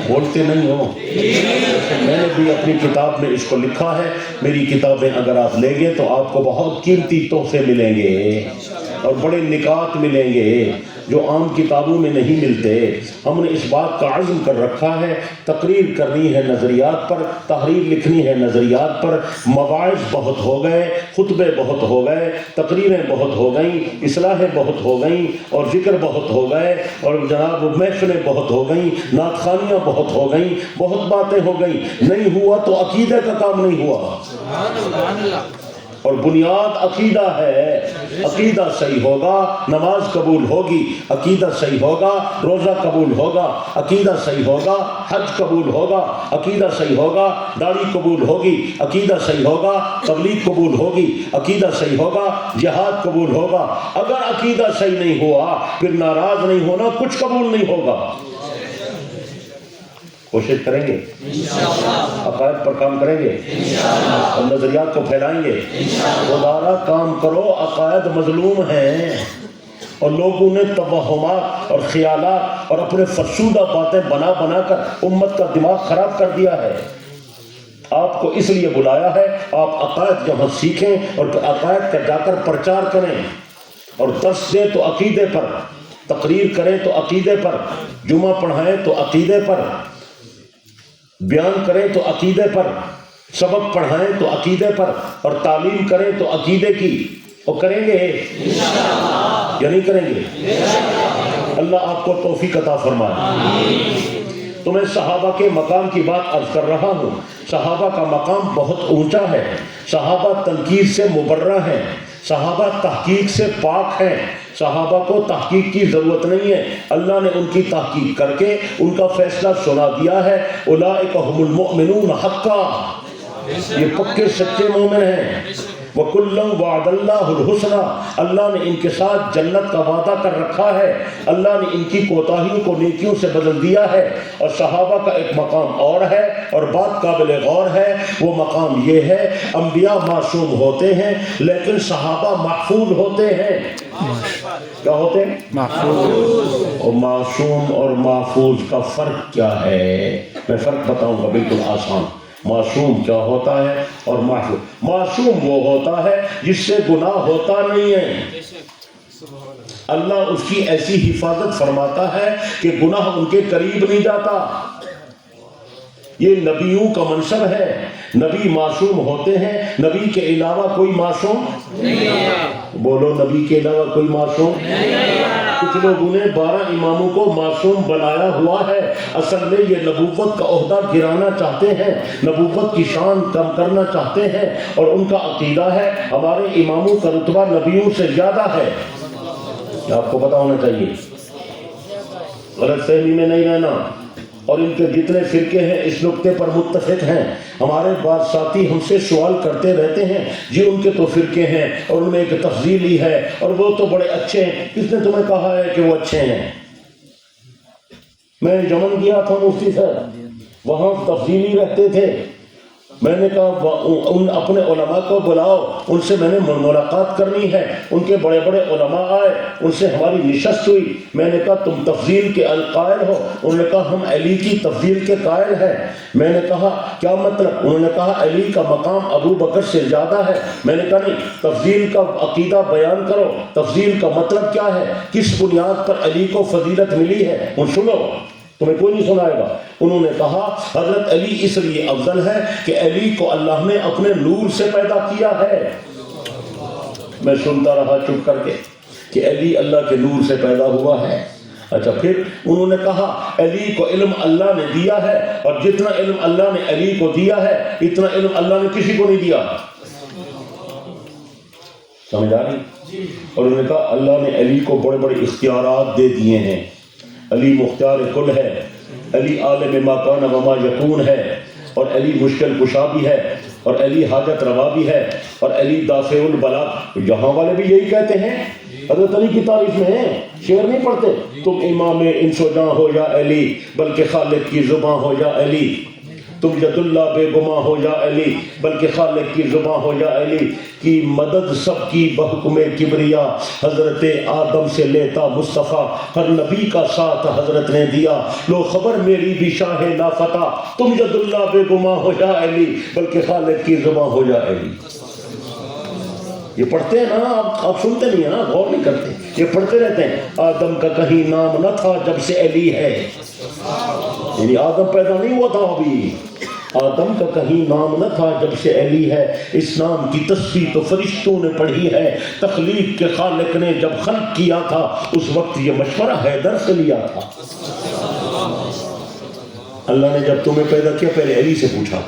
بولتے نہیں ہو۔ میں نے بھی اپنی کتاب میں اس کو لکھا ہے۔ میری کتابیں اگر آپ لیں گے تو آپ کو بہت قیمتی تحفے ملیں گے اور بڑے نکات ملیں گے جو عام کتابوں میں نہیں ملتے۔ ہم نے اس بات کا عزم کر رکھا ہے، تقریر کرنی ہے نظریات پر، تحریر لکھنی ہے نظریات پر۔ مواعظ بہت ہو گئے، خطبے بہت ہو گئے، تقریریں بہت ہو گئیں، اصلاحیں بہت ہو گئیں، اور ذکر بہت ہو گئے، اور جناب محفلیں بہت ہو گئیں، نعت خوانیاں بہت ہو گئیں، بہت باتیں ہو گئیں۔ نہیں ہوا تو عقیدے کا کام نہیں ہوا۔ اور بنیاد عقیدہ ہے. عقیدہ صحیح ہوگا نماز قبول ہوگی, عقیدہ صحیح ہوگا روزہ قبول ہوگا, عقیدہ صحیح ہوگا حج قبول ہوگا, عقیدہ صحیح ہوگا داڑھی قبول ہوگی, عقیدہ صحیح ہوگا تبلیغ قبول ہوگی, عقیدہ صحیح ہوگا جہاد قبول ہوگا. اگر عقیدہ صحیح نہیں ہوا پھر ناراض نہیں ہونا, کچھ قبول نہیں ہوگا. کوشش کریں گے عقائد پر کام کریں گے اور نظریات کو پھیلائیں گے. خدا کام کرو, عقائد مظلوم ہیں اور لوگوں نے توہمات اور خیالات اور اپنے فرسودہ باتیں بنا بنا کر امت کا دماغ خراب کر دیا ہے. آپ کو اس لیے بلایا ہے آپ عقائد جہاں سیکھیں اور عقائد کا جا کر پرچار کریں اور درس دیں تو عقیدے پر, تقریر کریں تو عقیدے پر, جمعہ پڑھائیں تو عقیدے پر, بیان کریں تو عقیدے پر, سبق پڑھائیں تو عقیدے پر, اور تعلیم کریں تو عقیدے کی. اور کریں گے یا نہیں کریں گے؟ اللہ آپ کو توفیق عطا فرمائے. تو میں صحابہ کے مقام کی بات عرض کر رہا ہوں. صحابہ کا مقام بہت اونچا ہے. صحابہ تنقید سے مبرہ ہیں, صحابہ تحقیق سے پاک ہیں, صحابہ کو تحقیق کی ضرورت نہیں ہے. اللہ نے ان کی تحقیق کر کے ان کا فیصلہ سنا دیا ہے. اولئک هم المؤمنون حقا, یہ پکے سچے مومن ہیں. وَكُلًّا وَعَدَ اللَّهُ الْحُسْنَى, اللہ نے ان کے ساتھ جنت کا وعدہ کر رکھا ہے. اللہ نے ان کی کوتاہیوں کو نیکیوں سے بدل دیا ہے. اور صحابہ کا ایک مقام اور ہے اور بات قابل غور ہے. وہ مقام یہ ہے انبیاء معصوم ہوتے ہیں لیکن صحابہ محفوظ ہوتے ہیں. کیا ہوتے ہیں؟ محفوظ. اور معصوم اور محفوظ کا فرق کیا ہے؟ میں فرق بتاؤں گا بالکل آسان. معصوم کیا ہوتا ہے اور محفوظ؟ معصوم وہ ہوتا ہے جس سے گناہ ہوتا نہیں ہے. اللہ اس کی ایسی حفاظت فرماتا ہے کہ گناہ ان کے قریب نہیں جاتا. یہ نبیوں کا منصب ہے. نبی معصوم ہوتے ہیں, نبی کے علاوہ کوئی معصوم نہیں ہے. بولو نبی کے علاوہ کوئی معصوم نہیں ہے. کچھ لوگوں نے 12 اماموں کو معصوم بنایا ہوا ہے. اصل میں یہ نبوت کا عہدہ گرانا چاہتے ہیں, نبوت کی شان کم کرنا چاہتے ہیں, اور ان کا عقیدہ ہے ہمارے اماموں کا رتبہ نبیوں سے زیادہ ہے. آپ کو پتا ہونا چاہیے, غلط فہمی میں نہیں رہنا. اور ان کے جتنے فرقے ہیں اس نقطے پر متفق ہیں. ہمارے بعض ساتھی ہم سے سوال کرتے رہتے ہیں جی ان کے تو فرقے ہیں اور ان میں ایک تفضیلی ہے اور وہ تو بڑے اچھے ہیں. کس نے تمہیں کہا ہے کہ وہ اچھے ہیں؟ میں یمن گیا تھا مفتی صاحب, وہاں تفضیلی رہتے تھے. میں نے کہا ان اپنے علماء کو بلاؤ, ان سے میں نے ملاقات کرنی ہے. ان کے بڑے بڑے علماء آئے, ان سے ہماری نشست ہوئی. میں نے کہا تم تفضیل کے القائل ہو؟ انہوں نے کہا ہم علی کی تفضیل کے قائل ہیں. میں نے کہا کیا مطلب؟ انہوں نے کہا علی کا مقام ابو بکر سے زیادہ ہے. میں نے کہا نہیں, تفضیل کا عقیدہ بیان کرو, تفضیل کا مطلب کیا ہے, کس بنیاد پر علی کو فضیلت ملی ہے, ان سنو, تمہیں کوئی نہیں سنائے گا. انہوں نے کہا حضرت علی اس لیے افضل ہے کہ علی کو اللہ نے اپنے نور سے پیدا کیا ہے. میں سنتا رہا چپ کر کے کہ علی اللہ کے نور سے پیدا ہوا ہے. اچھا, پھر انہوں نے کہا علی کو علم اللہ نے دیا ہے, اور جتنا علم اللہ نے علی کو دیا ہے اتنا علم اللہ نے کسی کو نہیں دیا. سمجھ آ رہی؟ اور انہوں نے کہا اللہ نے علی کو بڑے بڑے اختیارات دے دیے ہیں. علی مختار کل ہے, علی عالم ما کان و ما یکون ہے, اور علی مشکل کشا بھی ہے, اور علی حاجت روا بھی ہے, اور علی دافع البلاء. یہاں والے بھی یہی کہتے ہیں, حضرت علی کی تعریف میں ہیں, شعر نہیں پڑھتے, تم امام انس و جاں ہو یا علی, بلکہ خالق کی زباں ہو یا علی. تم ید اللہ بے گماں ہو یا علی, بلکہ خالق کی زباں ہو یا علی. کی مدد سب کی بحکم کبریا, حضرت آدم سے لیتا مصطفیٰ, ہر نبی کا ساتھ حضرت نے دیا. لو خبر میری بھی شاہ لافتہ, تم ید اللہ بے گماں ہو یا علی, بلکہ خالق کی زباں ہو یا علی. یہ پڑھتے ہیں نا آپ سنتے نہیں ہیں نا, غور نہیں کرتے, یہ پڑھتے رہتے ہیں. آدم کا کہیں نام نہ تھا جب سے علی ہے, یعنی آدم پیدا نہیں ہوا تھا ابھی, آدم کا کہیں نام نہ تھا جب سے علی ہے. اس نام کی تسبیح تو فرشتوں نے پڑھی ہے, تخلیق کے خالق نے جب خلق کیا تھا اس وقت یہ مشورہ حیدر سے لیا تھا. اللہ نے جب تمہیں پیدا کیا پہلے علی سے پوچھا,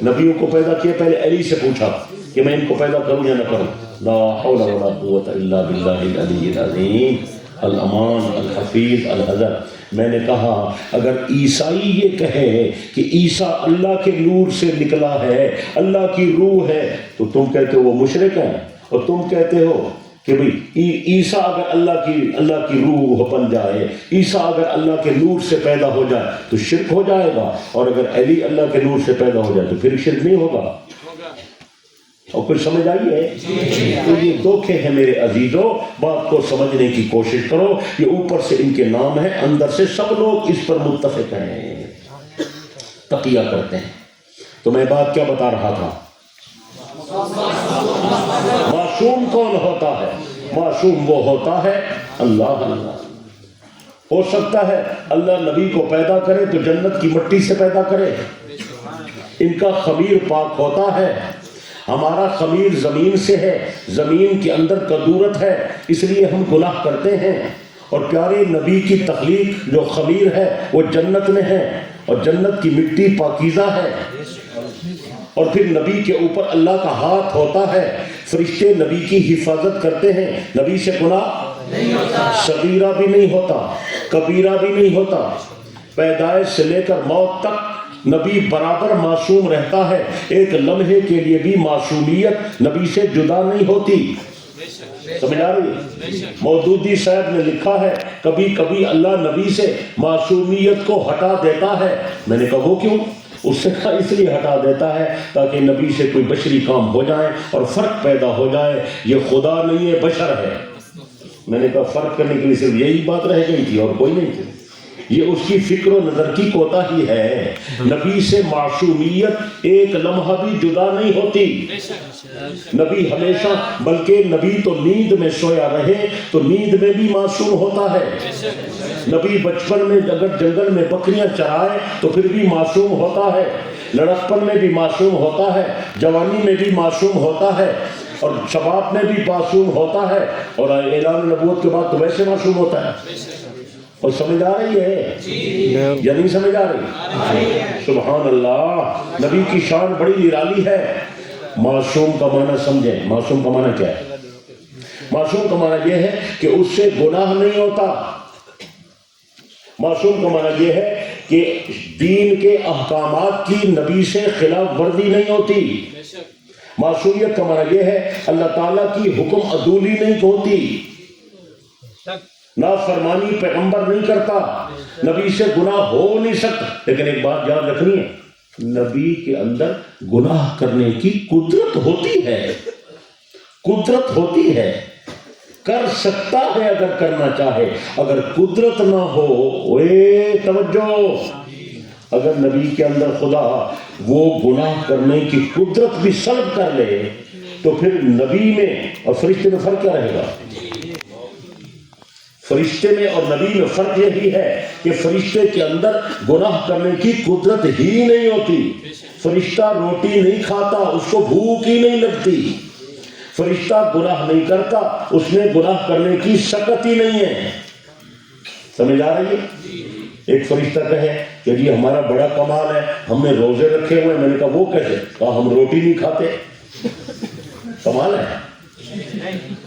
نبیوں کو پیدا کیا پہلے علی سے پوچھا. کہ میں ان کو پیدا کروں یا نہ کروں. لا حول ولا قوت الا باللہ العلی العظیم الامان الحفیظ الحذر. میں نے کہا اگر عیسائی یہ کہے کہ عیسیٰ اللہ کے نور سے نکلا ہے، اللہ کی روح ہے، تو تم کہتے ہو وہ مشرک ہے، اور تم کہتے ہو کہ بھئی عیسیٰ اگر اللہ کی روح بن جائے، عیسیٰ اگر اللہ کے نور سے پیدا ہو جائے تو شرک ہو جائے گا، اور اگر علی اللہ کے نور سے پیدا ہو جائے تو پھر شرک نہیں ہوگا. اور کچھ سمجھ آئی ہے؟ تو یہ دھوکے ہیں میرے عزیزوں، بات کو سمجھنے کی کوشش کرو. یہ اوپر سے ان کے نام ہیں، اندر سے سب لوگ اس پر متفق ہیں، تقیہ کرتے ہیں. تو میں بات کیا بتا رہا تھا؟ معصوم کون ہوتا ہے؟ معصوم وہ ہوتا ہے اللہ. ہو سکتا ہے اللہ نبی کو پیدا کرے تو جنت کی مٹی سے پیدا کرے، ان کا خمیر پاک ہوتا ہے. ہمارا خمیر زمین سے ہے، زمین کے اندر کدورت ہے، اس لیے ہم گناہ کرتے ہیں. اور پیارے نبی کی تخلیق جو خمیر ہے وہ جنت میں ہے، اور جنت کی مٹی پاکیزہ ہے. اور پھر نبی کے اوپر اللہ کا ہاتھ ہوتا ہے، فرشتے نبی کی حفاظت کرتے ہیں، نبی سے گناہ نہیں ہوتا، صغیرہ بھی نہیں ہوتا، کبیرہ بھی نہیں ہوتا. پیدائش سے لے کر موت تک نبی برابر معصوم رہتا ہے. ایک لمحے کے لیے بھی معصومیت نبی سے جدا نہیں ہوتی. سمجھ آ رہی ہے؟ مودودی صاحب نے لکھا ہے کبھی کبھی اللہ نبی سے معصومیت کو ہٹا دیتا ہے. میں نے کہا وہ کیوں؟ اس سے کہا اس لیے ہٹا دیتا ہے تاکہ نبی سے کوئی بشری کام ہو جائے اور فرق پیدا ہو جائے. یہ خدا نہیں ہے، بشر ہے. میں نے کہا فرق کرنے کے لیے صرف یہی بات رہ گئی تھی اور کوئی نہیں تھی. یہ اس کی فکر و نظر کی کوتاہی ہے. نبی سے معصومیت ایک لمحہ بھی جدا نہیں ہوتی. نبی ہمیشہ، بلکہ نبی تو نیند میں سویا رہے تو نیند میں بھی معصوم ہوتا ہے. نبی بچپن میں اگر جنگل میں بکریاں چرائے تو پھر بھی معصوم ہوتا ہے. لڑکپن میں بھی معصوم ہوتا ہے، جوانی میں بھی معصوم ہوتا ہے، اور شباب میں بھی معصوم ہوتا ہے، اور اعلان نبوت کے بعد تو ویسے معصوم ہوتا ہے. اور سمجھ آ رہی ہے یا نہیں سمجھ آ رہی؟ سبحان اللہ. نبی کی شان بڑی نرالی ہے. معصوم کا معنی سمجھیں. معصوم کا معنی کیا ہے؟ معصوم کا معنی یہ ہے کہ اس سے گناہ نہیں ہوتا. معصوم کا معنی یہ ہے کہ دین کے احکامات کی نبی سے خلاف ورزی نہیں ہوتی. معصومیت کا معنی یہ ہے اللہ تعالیٰ کی حکم عدولی نہیں ہوتی، نافرمانی پیغمبر نہیں کرتا، نبی سے گناہ ہو نہیں سکتا. لیکن ایک بات یاد رکھنی ہے، نبی کے اندر گناہ کرنے کی قدرت ہوتی ہے. قدرت ہوتی ہے، کر سکتا ہے اگر کرنا چاہے. اگر قدرت نہ ہو، توجہ، اگر نبی کے اندر خدا وہ گناہ کرنے کی قدرت بھی سلب کر لے تو پھر نبی میں اور فرشتے میں فرق کیا رہے گا؟ فرشتے میں اور نبی میں فرق یہی ہے کہ فرشتے کے اندر گناہ کرنے کی قدرت ہی نہیں ہوتی. فرشتہ روٹی نہیں کھاتا، اس کو بھوک ہی نہیں لگتی. فرشتہ گناہ نہیں کرتا، اس میں گناہ کرنے کی سکت ہی نہیں ہے. سمجھ آ رہی ہے؟ ایک فرشتہ کہے کہ جی ہمارا بڑا کمال ہے، ہم نے روزے رکھے ہوئے. میں نے کہا وہ کیسے؟ کہا ہم روٹی نہیں کھاتے. کمال ہے.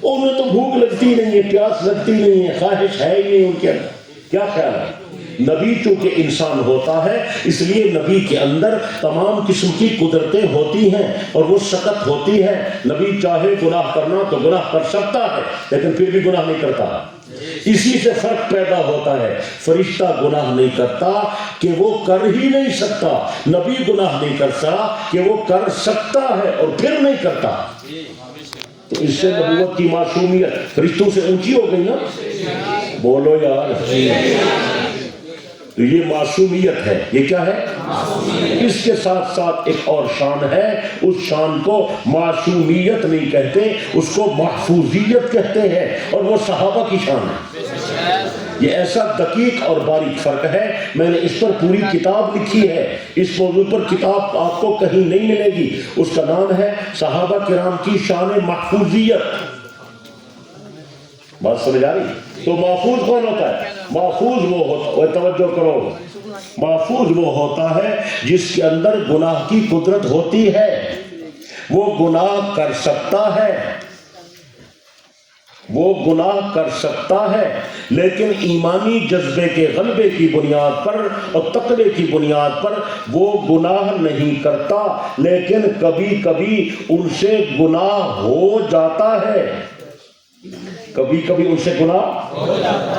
انہیں تو بھوک لگتی نہیں ہے، پیاس لگتی نہیں ہے، خواہش ہے ہی نہیں ان کے اندر. کیا خیال ہے؟ نبی چونکہ انسان ہوتا ہے اس لیے نبی کے اندر تمام قسم کی قدرتیں ہوتی ہیں اور وہ سکت ہوتی ہے. نبی چاہے گناہ کرنا تو گناہ کر سکتا ہے لیکن پھر بھی گناہ نہیں کرتا. اسی سے فرق پیدا ہوتا ہے. فرشتہ گناہ نہیں کرتا کہ وہ کر ہی نہیں سکتا، نبی گناہ نہیں کرتا کہ وہ کر سکتا ہے اور پھر نہیں کرتا. تو اس سے نبوت کی معصومیت فرشتوں سے اونچی ہو گئی نا. بولو یار. تو یہ معصومیت ہے. یہ کیا ہے؟ اس کے ساتھ ساتھ ایک اور شان ہے. اس شان کو معصومیت نہیں کہتے، اس کو محفوظیت کہتے ہیں، اور وہ صحابہ کی شان ہے. یہ ایسا دقیق اور باریک فرق ہے. میں نے اس پر پوری کتاب لکھی ہے. اس موضوع پر کتاب آپ کو کہیں نہیں ملے گی. اس کا نام ہے صحابہ کرام کی شان محفوظیت. بات سمجھ آ رہی؟ تو محفوظ کون ہوتا ہے؟ محفوظ وہ ہوتا ہے، توجہ کرو، محفوظ وہ ہوتا ہے جس کے اندر گناہ کی قدرت ہوتی ہے وہ گناہ کر سکتا ہے، وہ گناہ کر سکتا ہے، لیکن ایمانی جذبے کے غلبے کی بنیاد پر اور تقوی کی بنیاد پر وہ گناہ نہیں کرتا، لیکن کبھی کبھی ان سے گناہ ہو جاتا ہے، کبھی کبھی ان سے گناہ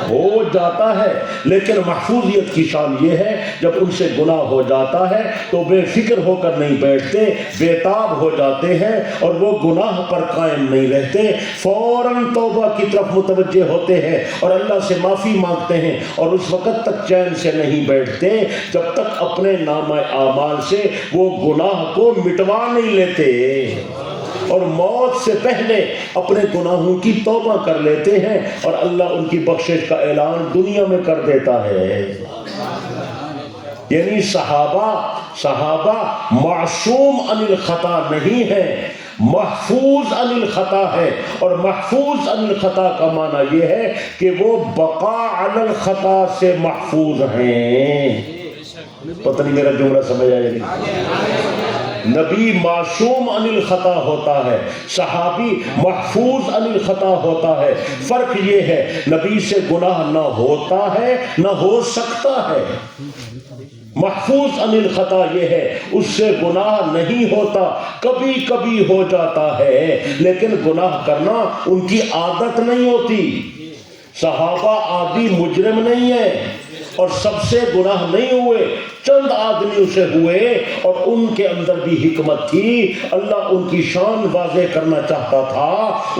ہو جاتا ہے، لیکن محفوظیت کی شان یہ ہے جب ان سے گناہ ہو جاتا ہے تو بے فکر ہو کر نہیں بیٹھتے، بے تاب ہو جاتے ہیں اور وہ گناہ پر قائم نہیں رہتے، فوراً توبہ کی طرف متوجہ ہوتے ہیں اور اللہ سے معافی مانگتے ہیں، اور اس وقت تک چین سے نہیں بیٹھتے جب تک اپنے نامہ اعمال سے وہ گناہ کو مٹوا نہیں لیتے، اور موت سے پہلے اپنے گناہوں کی توبہ کر لیتے ہیں اور اللہ ان کی بخشش کا اعلان دنیا میں کر دیتا ہے۔ یعنی صحابہ معصوم عن الخطا نہیں ہے، محفوظ عن الخطا ہے، اور محفوظ عن الخطا کا معنی یہ ہے کہ وہ بقا علی الخطا سے محفوظ ہیں۔ پتہ نہیں میرا جملہ سمجھ آیا نہیں؟ نبی معصوم عن الخطا ہوتا ہے، صحابی محفوظ عن الخطا ہوتا ہے، فرق یہ ہے نبی سے گناہ نہ ہوتا ہے نہ ہو سکتا ہے، محفوظ عن الخطا یہ ہے اس سے گناہ نہیں ہوتا، کبھی کبھی ہو جاتا ہے، لیکن گناہ کرنا ان کی عادت نہیں ہوتی۔ صحابہ عادی مجرم نہیں ہے اور سب سے گناہ نہیں ہوئے، چند آدمیوں سے ہوئے، اور ان کے اندر بھی حکمت تھی، اللہ ان کی شان واضح کرنا چاہتا تھا،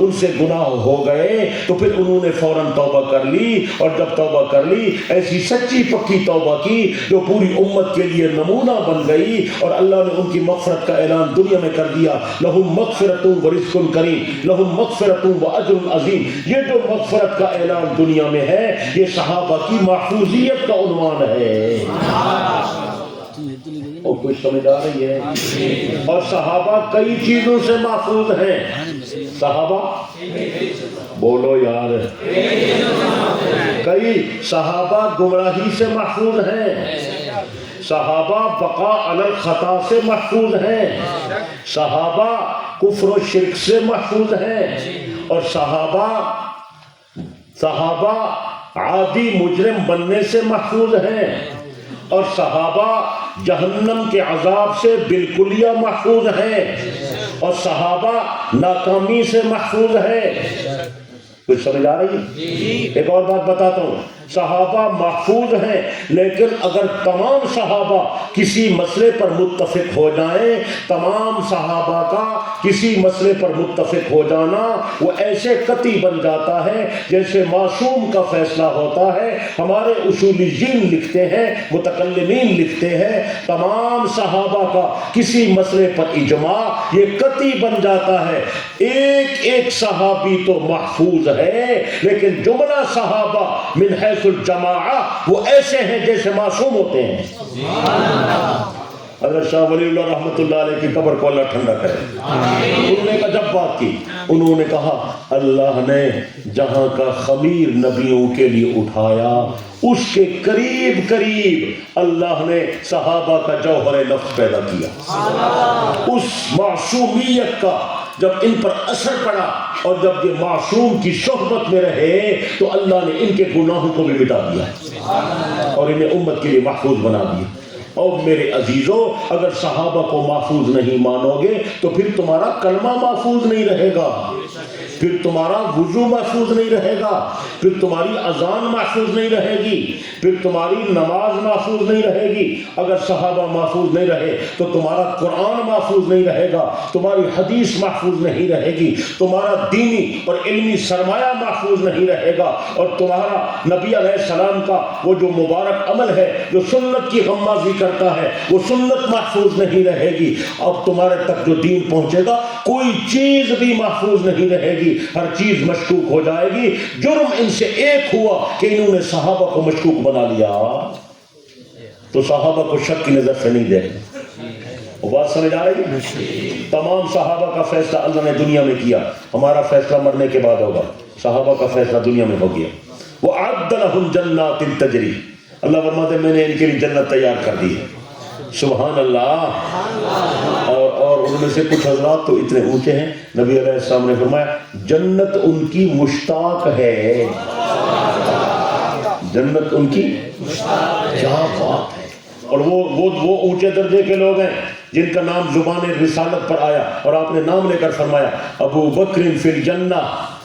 ان سے گناہ ہو گئے تو پھر انہوں نے فوراً توبہ کر لی، اور جب توبہ کر لی ایسی سچی پکی توبہ کی جو پوری امت کے لیے نمونہ بن گئی، اور اللہ نے ان کی مغفرت کا اعلان دنیا میں کر دیا، لہم مغفرۃ و رزق کریم، لہم مغفرۃ و اجر عظیم۔ یہ جو مغفرت کا اعلان دنیا میں ہے یہ صحابہ کی محفوظیت کا عنوان ہے، اور کچھ سمجھ آ رہی ہے؟ اور صحابہ کئی چیزوں سے محفوظ ہیں، صحابہ بولو یار، کئی صحابہ گمراہی سے محفوظ ہیں، صحابہ بقا علی الخطا سے محفوظ ہیں، صحابہ کفر و شرک سے محفوظ ہیں، اور صحابہ عادی مجرم بننے سے محفوظ ہیں، اور صحابہ جہنم کے عذاب سے بالکلیہ محفوظ ہیں، اور صحابہ ناکامی سے محفوظ ہیں۔ کچھ سمجھ آ رہی ہے؟ ایک اور بات بتاتا ہوں، صحابہ محفوظ ہیں، لیکن اگر تمام صحابہ کسی مسئلے پر متفق ہو جائیں، تمام صحابہ کا کسی مسئلے پر متفق ہو جانا وہ ایسے قطعی بن جاتا ہے جیسے معصوم کا فیصلہ ہوتا ہے۔ ہمارے اصولیین لکھتے ہیں، متکلمین لکھتے ہیں، تمام صحابہ کا کسی مسئلے پر اجماع یہ قطعی بن جاتا ہے، ایک ایک صحابی تو محفوظ ہے، لیکن جملہ صحابہ من حیث الجماعہ وہ ایسے ہیں جیسے معصوم ہوتے ہیں۔ حضرت شاہ ولی اللہ رحمۃ اللہ علیہ کی قبر کو اللہ ٹھنڈا کرے، انہوں نے ایک عجب بات کی، انہوں نے کہا اللہ نے جہاں کا خمیر نبیوں کے لیے اٹھایا اس کے قریب قریب اللہ نے صحابہ کا جوہر نفس پیدا کیا، اس معصومیت کا جب ان پر اثر پڑا اور جب یہ معصوم کی صحبت میں رہے تو اللہ نے ان کے گناہوں کو بھی مٹا دیا اور انہیں امت کے لیے محفوظ بنا دیا۔ اور میرے عزیزوں اگر صحابہ کو محفوظ نہیں مانو گے تو پھر تمہارا کلمہ محفوظ نہیں رہے گا، پھر تمہارا وضو محفوظ نہیں رہے گا، پھر تمہاری اذان محفوظ نہیں رہے گی، پھر تمہاری نماز محفوظ نہیں رہے گی۔ اگر صحابہ محفوظ نہیں رہے تو تمہارا قرآن محفوظ نہیں رہے گا، تمہاری حدیث محفوظ نہیں رہے گی، تمہارا دینی اور علمی سرمایہ محفوظ نہیں رہے گا، اور تمہارا نبی علیہ السلام کا وہ جو مبارک عمل ہے جو سنت کی غمازی کرتا ہے وہ سنت محفوظ نہیں رہے گی۔ اب تمہارے تک جو دین پہنچے گا کوئی چیز بھی محفوظ نہیں رہے گی، ہر چیز مشکوک ہو جائے گی۔ جرم ان سے ایک ہوا کہ انہوں نے صحابہ کو مشکوک بنا لیا، تو صحابہ کو شک کی نظر سے نہیں دیکھا۔ وہ بات سمجھ آ رہی ہے؟ تمام صحابہ کا فیصلہ اللہ نے دنیا میں کیا، ہمارا فیصلہ مرنے کے بعد ہوگا، صحابہ کا فیصلہ دنیا میں ہو گیا۔ وَأَعَدَّ لَهُمْ جَنَّاتٍ تَجْرِي، اللہ فرماتے میں نے ان کے لیے جنت تیار کر دی ہے، سبحان اللہ۔ اور انہوں نے میں سے کچھ حضرات تو اتنے اونچے ہیں، نبی علیہ السلام نے فرمایا جنت ان کی مشتاق ہے، جنت ان کی کیا بات ہے۔ اور وہ اونچے درجے کے لوگ ہیں جن کا نام زبان رسالت پر آیا، اور آپ نے نام لے کر فرمایا ابو بکر فی الجنہ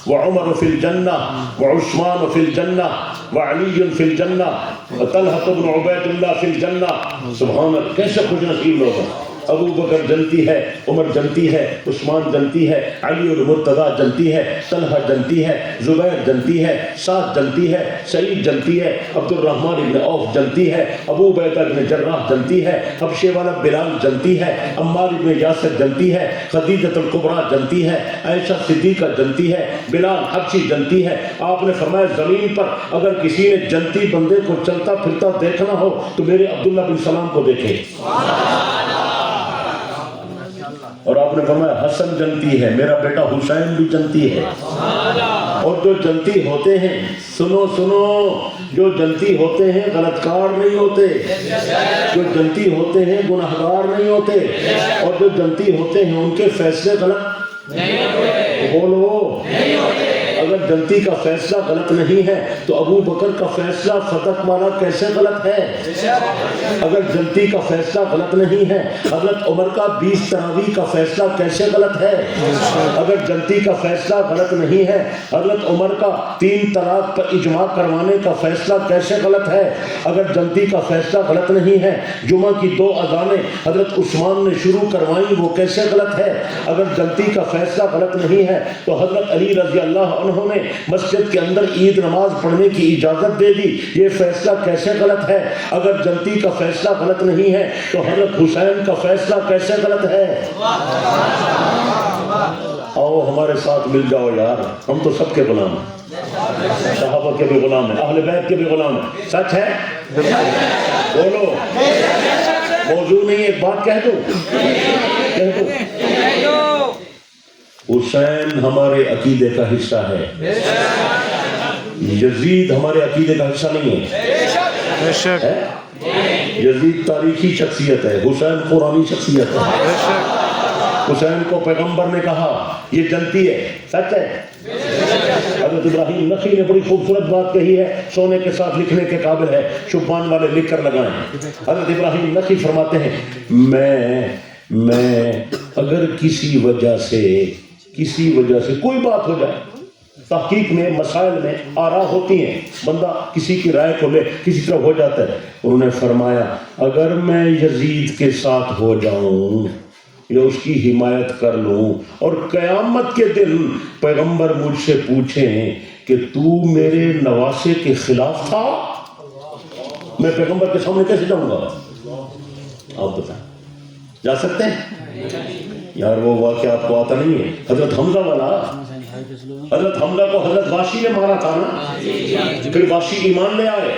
وعمر فی الجنہ وعثمان فی الجنہ وعلی فی الجنہ وطلحہ بن عبید اللہ فی الجنہ۔ سبحان اللہ، کیسے خوش نصیب لوگ ہیں۔ ابو بکر جنتی ہے، عمر جنتی ہے، عثمان جنتی ہے، علی المرتضیٰ جنتی ہے، طلحہ جنتی ہے، زبیر جنتی ہے، سعد جنتی ہے، سعید جنتی ہے، عبد الرحمن ابن عوف جنتی ہے، ابو عبیدہ ابن جراح جنتی ہے، حبشے والا بلال جنتی ہے، عمار ابن یاسر جنتی ہے، خدیجہ الکبریٰ جنتی ہے، عائشہ صدیقہ جنتی ہے، بلال حبشی جنتی ہے۔ آپ نے فرمایا زمین پر اگر کسی نے جنتی بندے کو چلتا پھرتا دیکھنا ہو تو میرے عبداللہ بن سلام کو دیکھے۔ اور آپ نے فرمایا حسن جنتی ہے، میرا بیٹا حسین بھی جنتی ہے۔ اور جو جنتی ہوتے ہیں، سنو جو جنتی ہوتے ہیں غلط کار نہیں ہوتے، جو جنتی ہوتے ہیں گناہگار نہیں ہوتے، اور جو جنتی ہوتے ہیں ان کے فیصلے غلط نہیں ہوتے۔ بولو، اگر جنتی کا فیصلہ غلط نہیں ہے تو ابو بکر کا فیصلہ فتح والا کیسے غلط ہے؟ اگر جنتی کا فیصلہ غلط نہیں ہے، حضرت عمر کا 20 تراویح کا فیصلہ کیسے غلط ہے؟ اگر جنتی کا فیصلہ غلط نہیں ہے، حضرت عمر کا 3 طلاق پر اجماع کروانے کا فیصلہ کیسے غلط ہے؟ اگر جنتی کا فیصلہ غلط نہیں ہے، جمعہ کی 2 اذانیں حضرت عثمان نے شروع کروائیں وہ کیسے غلط ہے؟ اگر جنتی کا فیصلہ غلط نہیں ہے تو حضرت علی رضی اللہ عنہ نے مسجد کے اندر عید نماز پڑھنے کی اجازت دے دی، یہ فیصلہ کیسے غلط ہے؟ اگر جنتی کا فیصلہ غلط نہیں ہے تو حضرت حسین کا فیصلہ کیسے غلط ہے؟ آؤ ہمارے ساتھ مل جاؤ یار، ہم تو سب کے غلام ہیں، صحابہ کے بھی غلام ہیں، اہل بیت کے بھی غلام ہیں۔ سچ ہے؟ بولو، موضوع نہیں، ایک بات کہہ دو، حسین ہمارے عقیدے کا حصہ ہے، یزید ہمارے عقیدے کا حصہ نہیں ہے۔ یزید تاریخی شخصیت ہے، حسین قرآنی شخصیت ہے۔ حسین کو پیغمبر نے کہا یہ جنتی ہے، سچ ہے؟ حضرت ابراہیم نخعی نے بڑی خوبصورت بات کہی ہے، سونے کے ساتھ لکھنے کے قابل ہے، شبان والے لکھ کر لگائیں۔ حضرت ابراہیم نخعی فرماتے ہیں میں اگر کسی وجہ سے کوئی بات ہو جائے، تحقیق میں مسائل میں آراء ہوتی ہیں، بندہ کسی کی رائے کو لے کسی طرح ہو جاتا ہے، انہوں نے فرمایا اگر میں یزید کے ساتھ ہو جاؤں یا اس کی حمایت کر لوں اور قیامت کے دن پیغمبر مجھ سے پوچھیں کہ تو میرے نواسے کے خلاف تھا، میں پیغمبر کے سامنے کیسے جاؤں گا؟ آپ بتائیں، جا سکتے ہیں؟ یار وہ واقعہ آپ کو آتا نہیں ہے، حضرت حمزہ والا، حضرت حمزہ کو حضرت واشی نے مارا تھا نا، پھر واشی ایمان لے آئے،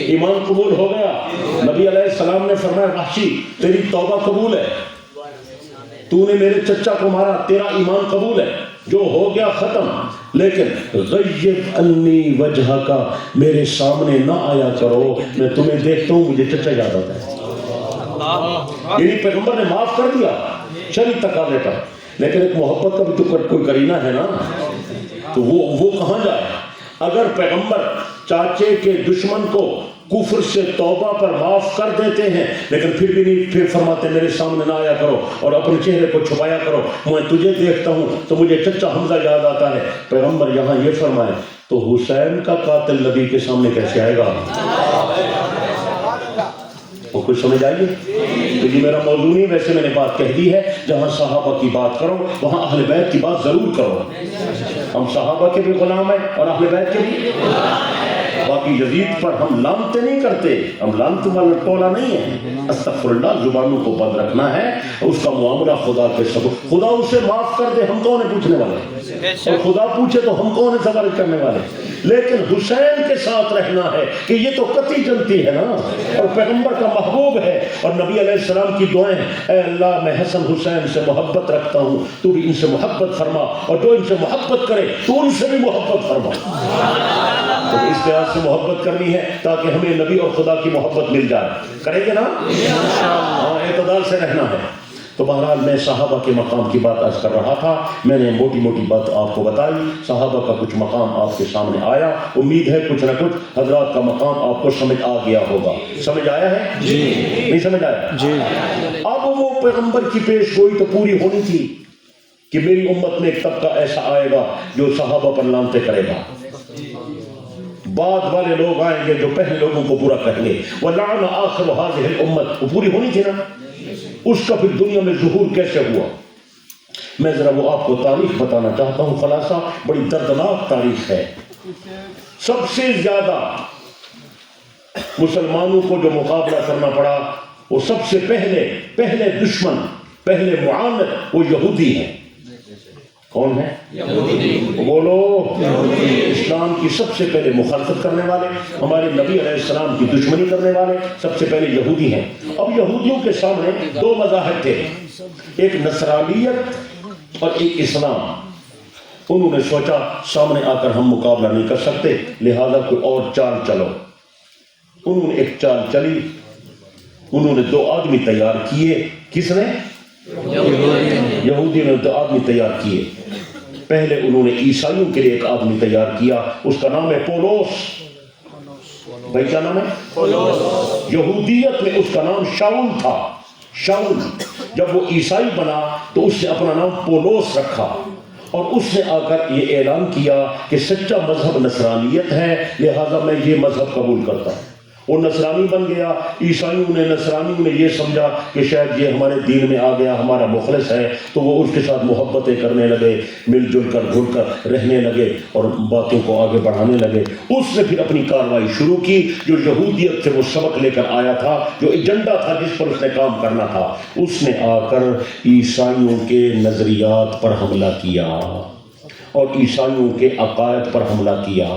ایمان قبول ہو گیا، نبی علیہ السلام نے فرمایا واشی تیری توبہ قبول ہے، تو نے میرے چچا کو مارا، تیرا ایمان قبول ہے، جو ہو گیا ختم، لیکن غیب انی وجہ کا، میرے سامنے نہ آیا کرو، میں تمہیں دیکھتا ہوں مجھے چچا یاد آتا ہے۔ یعنی پیغمبر نے معاف کر دیا شرعی تقاضے پر، لیکن ایک محبت کا بھی تو کوئی کرینہ ہے نا، تو وہ کہاں جائے؟ اگر پیغمبر چاچے کے دشمن کو کفر سے توبہ پر معاف کر دیتے ہیں لیکن پھر بھی نہیں، پھر فرماتے میرے سامنے نہ آیا کرو اور اپنے چہرے کو چھپایا کرو، میں تجھے دیکھتا ہوں تو مجھے چچا حمزہ یاد آتا ہے، پیغمبر یہاں یہ فرمائے تو حسین کا قاتل نبی کے سامنے کیسے آئے گا؟ وہ کچھ سمجھ آئیے؟ تو یہ میرا موضوع نہیں، ویسے میں نے بات کہہ دی ہے، جہاں صحابہ کی بات کرو وہاں اہل بیت کی بات ضرور کرو، ہم صحابہ کے بھی غلام ہیں اور اہل بیت کے بھی، باقی یزید پر ہم لعنتیں نہیں کرتے، ہم لعنت والا ٹولہ نہیں ہے، استغفر اللہ، زبانوں کو بند رکھنا ہے، اس کا معاملہ خدا کے سبب، خدا اسے معاف کر دے ہم کون ہیں پوچھنے والے، اور خدا پوچھے تو ہم کون ہیں سوال کرنے والے، لیکن حسین کے ساتھ رہنا ہے کہ یہ تو قطعی جنتی ہے نا اور پیغمبر کا محبوب ہے، اور نبی علیہ السلام کی دعائیں، اے اللہ میں حسن حسین سے محبت رکھتا ہوں، تو بھی ان سے محبت فرما، اور جو ان سے محبت کرے تو ان سے بھی محبت فرما۔ تو اس لحاظ سے محبت کرنی ہے تاکہ ہمیں نبی اور خدا کی محبت مل جائے، کریں گے نا؟ ہاں، اعتدال سے رہنا ہے۔ تو بہرحال میں صحابہ کے مقام کی بات عرض کر رہا تھا. میں نے موٹی موٹی بات آپ کو بتائی. صحابہ کا کچھ مقام آپ کے سامنے آیا. امید ہے کچھ نہ کچھ حضرات کا مقام آپ کو سمجھ آ گیا ہوگا. سمجھ آیا ہے؟ جی. نہیں سمجھ آیا؟ جی. اب وہ پیغمبر کی پیش گوئی تو پوری ہونی تھی کہ میری امت میں ایک طبقہ ایسا آئے گا جو صحابہ پر لعنتیں کرے گا. بعد والے لوگ آئیں گے جو پہلے لوگوں کو برا کہیں گے. وَلَعْنَ آخِرُ هَذِهِ الْأُمَّةِ. وہ پوری ہونی تھی نا. اس کا پھر دنیا میں ظہور کیسے ہوا؟ میں ذرا وہ آپ کو تاریخ بتانا چاہتا ہوں. خلاصہ بڑی دردناک تاریخ ہے. سب سے زیادہ مسلمانوں کو جو مقابلہ کرنا پڑا وہ سب سے پہلے دشمن، پہلے معاند وہ یہودی ہیں. کون ہے؟ یہودی. بولو. اسلام کی سب سے پہلے مخالفت کرنے والے، ہمارے نبی علیہ السلام کی دشمنی کرنے والے سب سے پہلے یہودی ہیں. اب یہودیوں کے سامنے دو مذاہب تھے، ایک نصرانیت اور ایک اسلام. انہوں نے سوچا سامنے آ کر ہم مقابلہ نہیں کر سکتے، لہذا کوئی اور چال چلو. انہوں نے ایک چال چلی. انہوں نے دو آدمی تیار کیے. کس نے؟ یہودی نے دو آدمی تیار کیے. پہلے انہوں نے عیسائیوں کے لیے ایک آدمی تیار کیا، اس کا نام ہے پولوس. بھائی کیا نام ہے؟ پولوس. یہودیت میں اس کا نام شاؤل تھا. شاؤل جب وہ عیسائی بنا تو اس نے اپنا نام پولوس رکھا، اور اس نے آ کر یہ اعلان کیا کہ سچا مذہب نصرانیت ہے، لہذا میں یہ مذہب قبول کرتا ہوں. وہ نصرانی بن گیا. نصرانیوں نے یہ سمجھا کہ شاید یہ ہمارے دین میں آ گیا، ہمارا مخلص ہے، تو وہ اس کے ساتھ محبتیں کرنے لگے، مل جل کر گھل کر رہنے لگے اور باتوں کو آگے بڑھانے لگے. اس نے پھر اپنی کارروائی شروع کی. جو یہودیت سے وہ سبق لے کر آیا تھا، جو ایجنڈا تھا جس پر اس نے کام کرنا تھا، اس نے آ کر عیسائیوں کے نظریات پر حملہ کیا اور عیسائیوں کے عقائد پر حملہ کیا،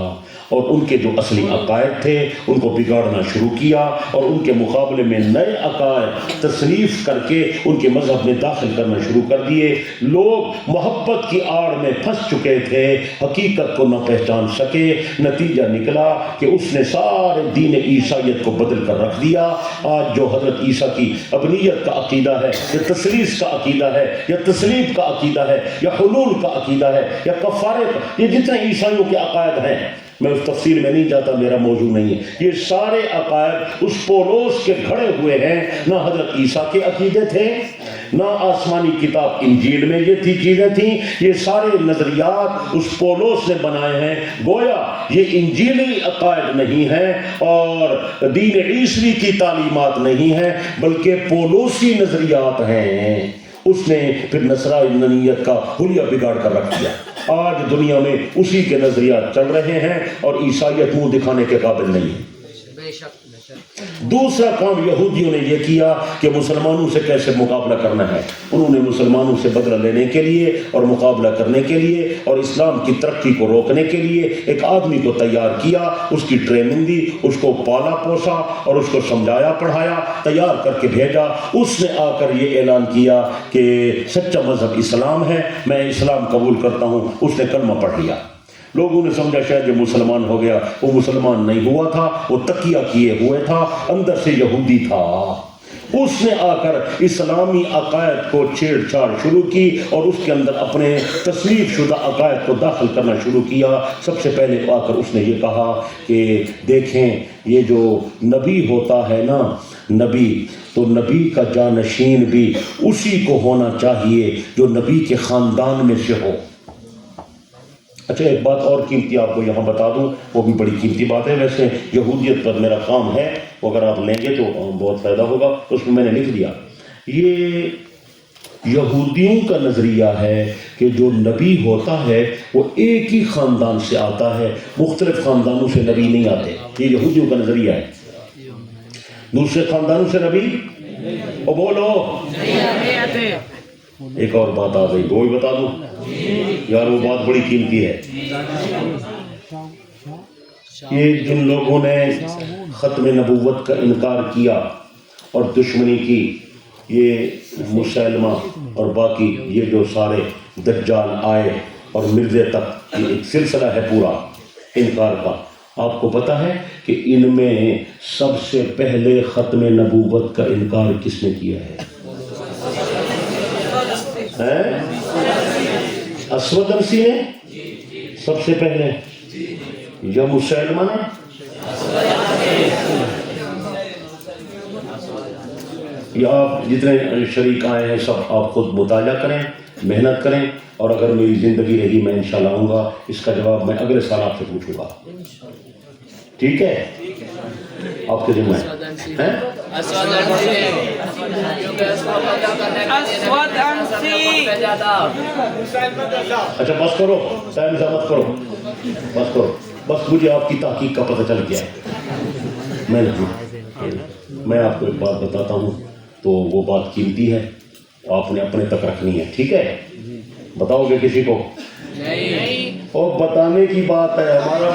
اور ان کے جو اصلی عقائد تھے ان کو بگاڑنا شروع کیا، اور ان کے مقابلے میں نئے عقائد تصنیف کر کے ان کے مذہب میں داخل کرنا شروع کر دیے. لوگ محبت کی آڑ میں پھنس چکے تھے، حقیقت کو نہ پہچان سکے. نتیجہ نکلا کہ اس نے سارے دین عیسائیت کو بدل کر رکھ دیا. آج جو حضرت عیسیٰ کی ابنیت کا عقیدہ ہے، یا تثلیث کا عقیدہ ہے، یا تسلیب کا عقیدہ ہے، یا حلول کا عقیدہ ہے، یا کفارے کا، یہ جتنے عیسائیوں کے عقائد ہیں، میں اس تفصیل میں نہیں جاتا، میرا موضوع نہیں ہے. یہ سارے عقائد اس پولوس کے گھڑے ہوئے ہیں. نہ حضرت عیسیٰ کے عقیدے تھے، نہ آسمانی کتاب انجیل میں یہ چیزیں تھیں. یہ سارے نظریات اس پولوس نے بنائے ہیں. گویا یہ انجیلی عقائد نہیں ہیں اور دین عیسوی کی تعلیمات نہیں ہیں، بلکہ پولوسی نظریات ہیں. اس نے پھر نصرانیت کا حلیہ بگاڑ کر رکھ دیا. آج دنیا میں اسی کے نظریات چل رہے ہیں اور عیسائیت منہ دکھانے کے قابل نہیں ہے. دوسرا کام یہودیوں نے یہ کیا کہ مسلمانوں سے کیسے مقابلہ کرنا ہے. انہوں نے مسلمانوں سے بدلہ لینے کے لیے اور مقابلہ کرنے کے لیے اور اسلام کی ترقی کو روکنے کے لیے ایک آدمی کو تیار کیا، اس کی ٹریننگ دی، اس کو پالا پوسا اور اس کو سمجھایا پڑھایا، تیار کر کے بھیجا. اس نے آ کر یہ اعلان کیا کہ سچا مذہب اسلام ہے، میں اسلام قبول کرتا ہوں. اس نے کلمہ پڑھ لیا. لوگوں نے سمجھا شاید یہ مسلمان ہو گیا. وہ مسلمان نہیں ہوا تھا، وہ تقیہ کیے ہوئے تھا، اندر سے یہودی تھا. اس نے آ کر اسلامی عقائد کو چھیڑ چھاڑ شروع کی اور اس کے اندر اپنے تصنیف شدہ عقائد کو داخل کرنا شروع کیا. سب سے پہلے آ کر اس نے یہ کہا کہ دیکھیں، یہ جو نبی ہوتا ہے نا، نبی، تو نبی کا جانشین بھی اسی کو ہونا چاہیے جو نبی کے خاندان میں سے ہو. اچھا، ایک بات اور قیمتی آپ کو یہاں بتا دوں، وہ بھی بڑی قیمتی بات ہے. ویسے یہودیت پر میرا کام ہے، وہ اگر آپ لیں گے تو بہت فائدہ ہوگا. اس میں نے لکھ دیا، یہ یہودیوں کا نظریہ ہے کہ جو نبی ہوتا ہے وہ ایک ہی خاندان سے آتا ہے، مختلف خاندانوں سے نبی نہیں آتے. یہ یہودیوں کا نظریہ ہے. دوسرے خاندانوں سے نبی، اور بولو نہیں آتے. ایک اور بات آ گئی، وہ بھی بتا دوں یار، وہ بات بڑی قیمتی ہے. یہ جن لوگوں نے ختم نبوت کا انکار کیا اور دشمنی کی، یہ مسلمہ اور باقی یہ جو سارے دجال آئے اور مرزے تک، یہ ایک سلسلہ ہے پورا انکار کا. آپ کو پتہ ہے کہ ان میں سب سے پہلے ختم نبوت کا انکار کس نے کیا ہے؟ اسود انسی نے سب سے پہلے یا مسلمہ نے؟ یا آپ جتنے شریک آئے ہیں سب آپ خود مطالعہ کریں، محنت کریں، اور اگر میری زندگی رہی میں انشاءاللہ آؤں گا، اس کا جواب میں اگلے سال آپ سے پوچھوں گا، ٹھیک ہے؟ آپ کے ذمہ ہے؟ اچھا بس کرو، ٹائم ضائع مت کرو، بس کرو، بس مجھے آپ کی تحقیق کا پتہ چل گیا ہے۔ میں آپ کو ایک بات بتاتا ہوں تو وہ بات قیمتی ہے، آپ نے اپنے تک رکھنی ہے، ٹھیک ہے؟ بتاؤ گے کسی کو؟ اور بتانے کی بات ہے، ہمارا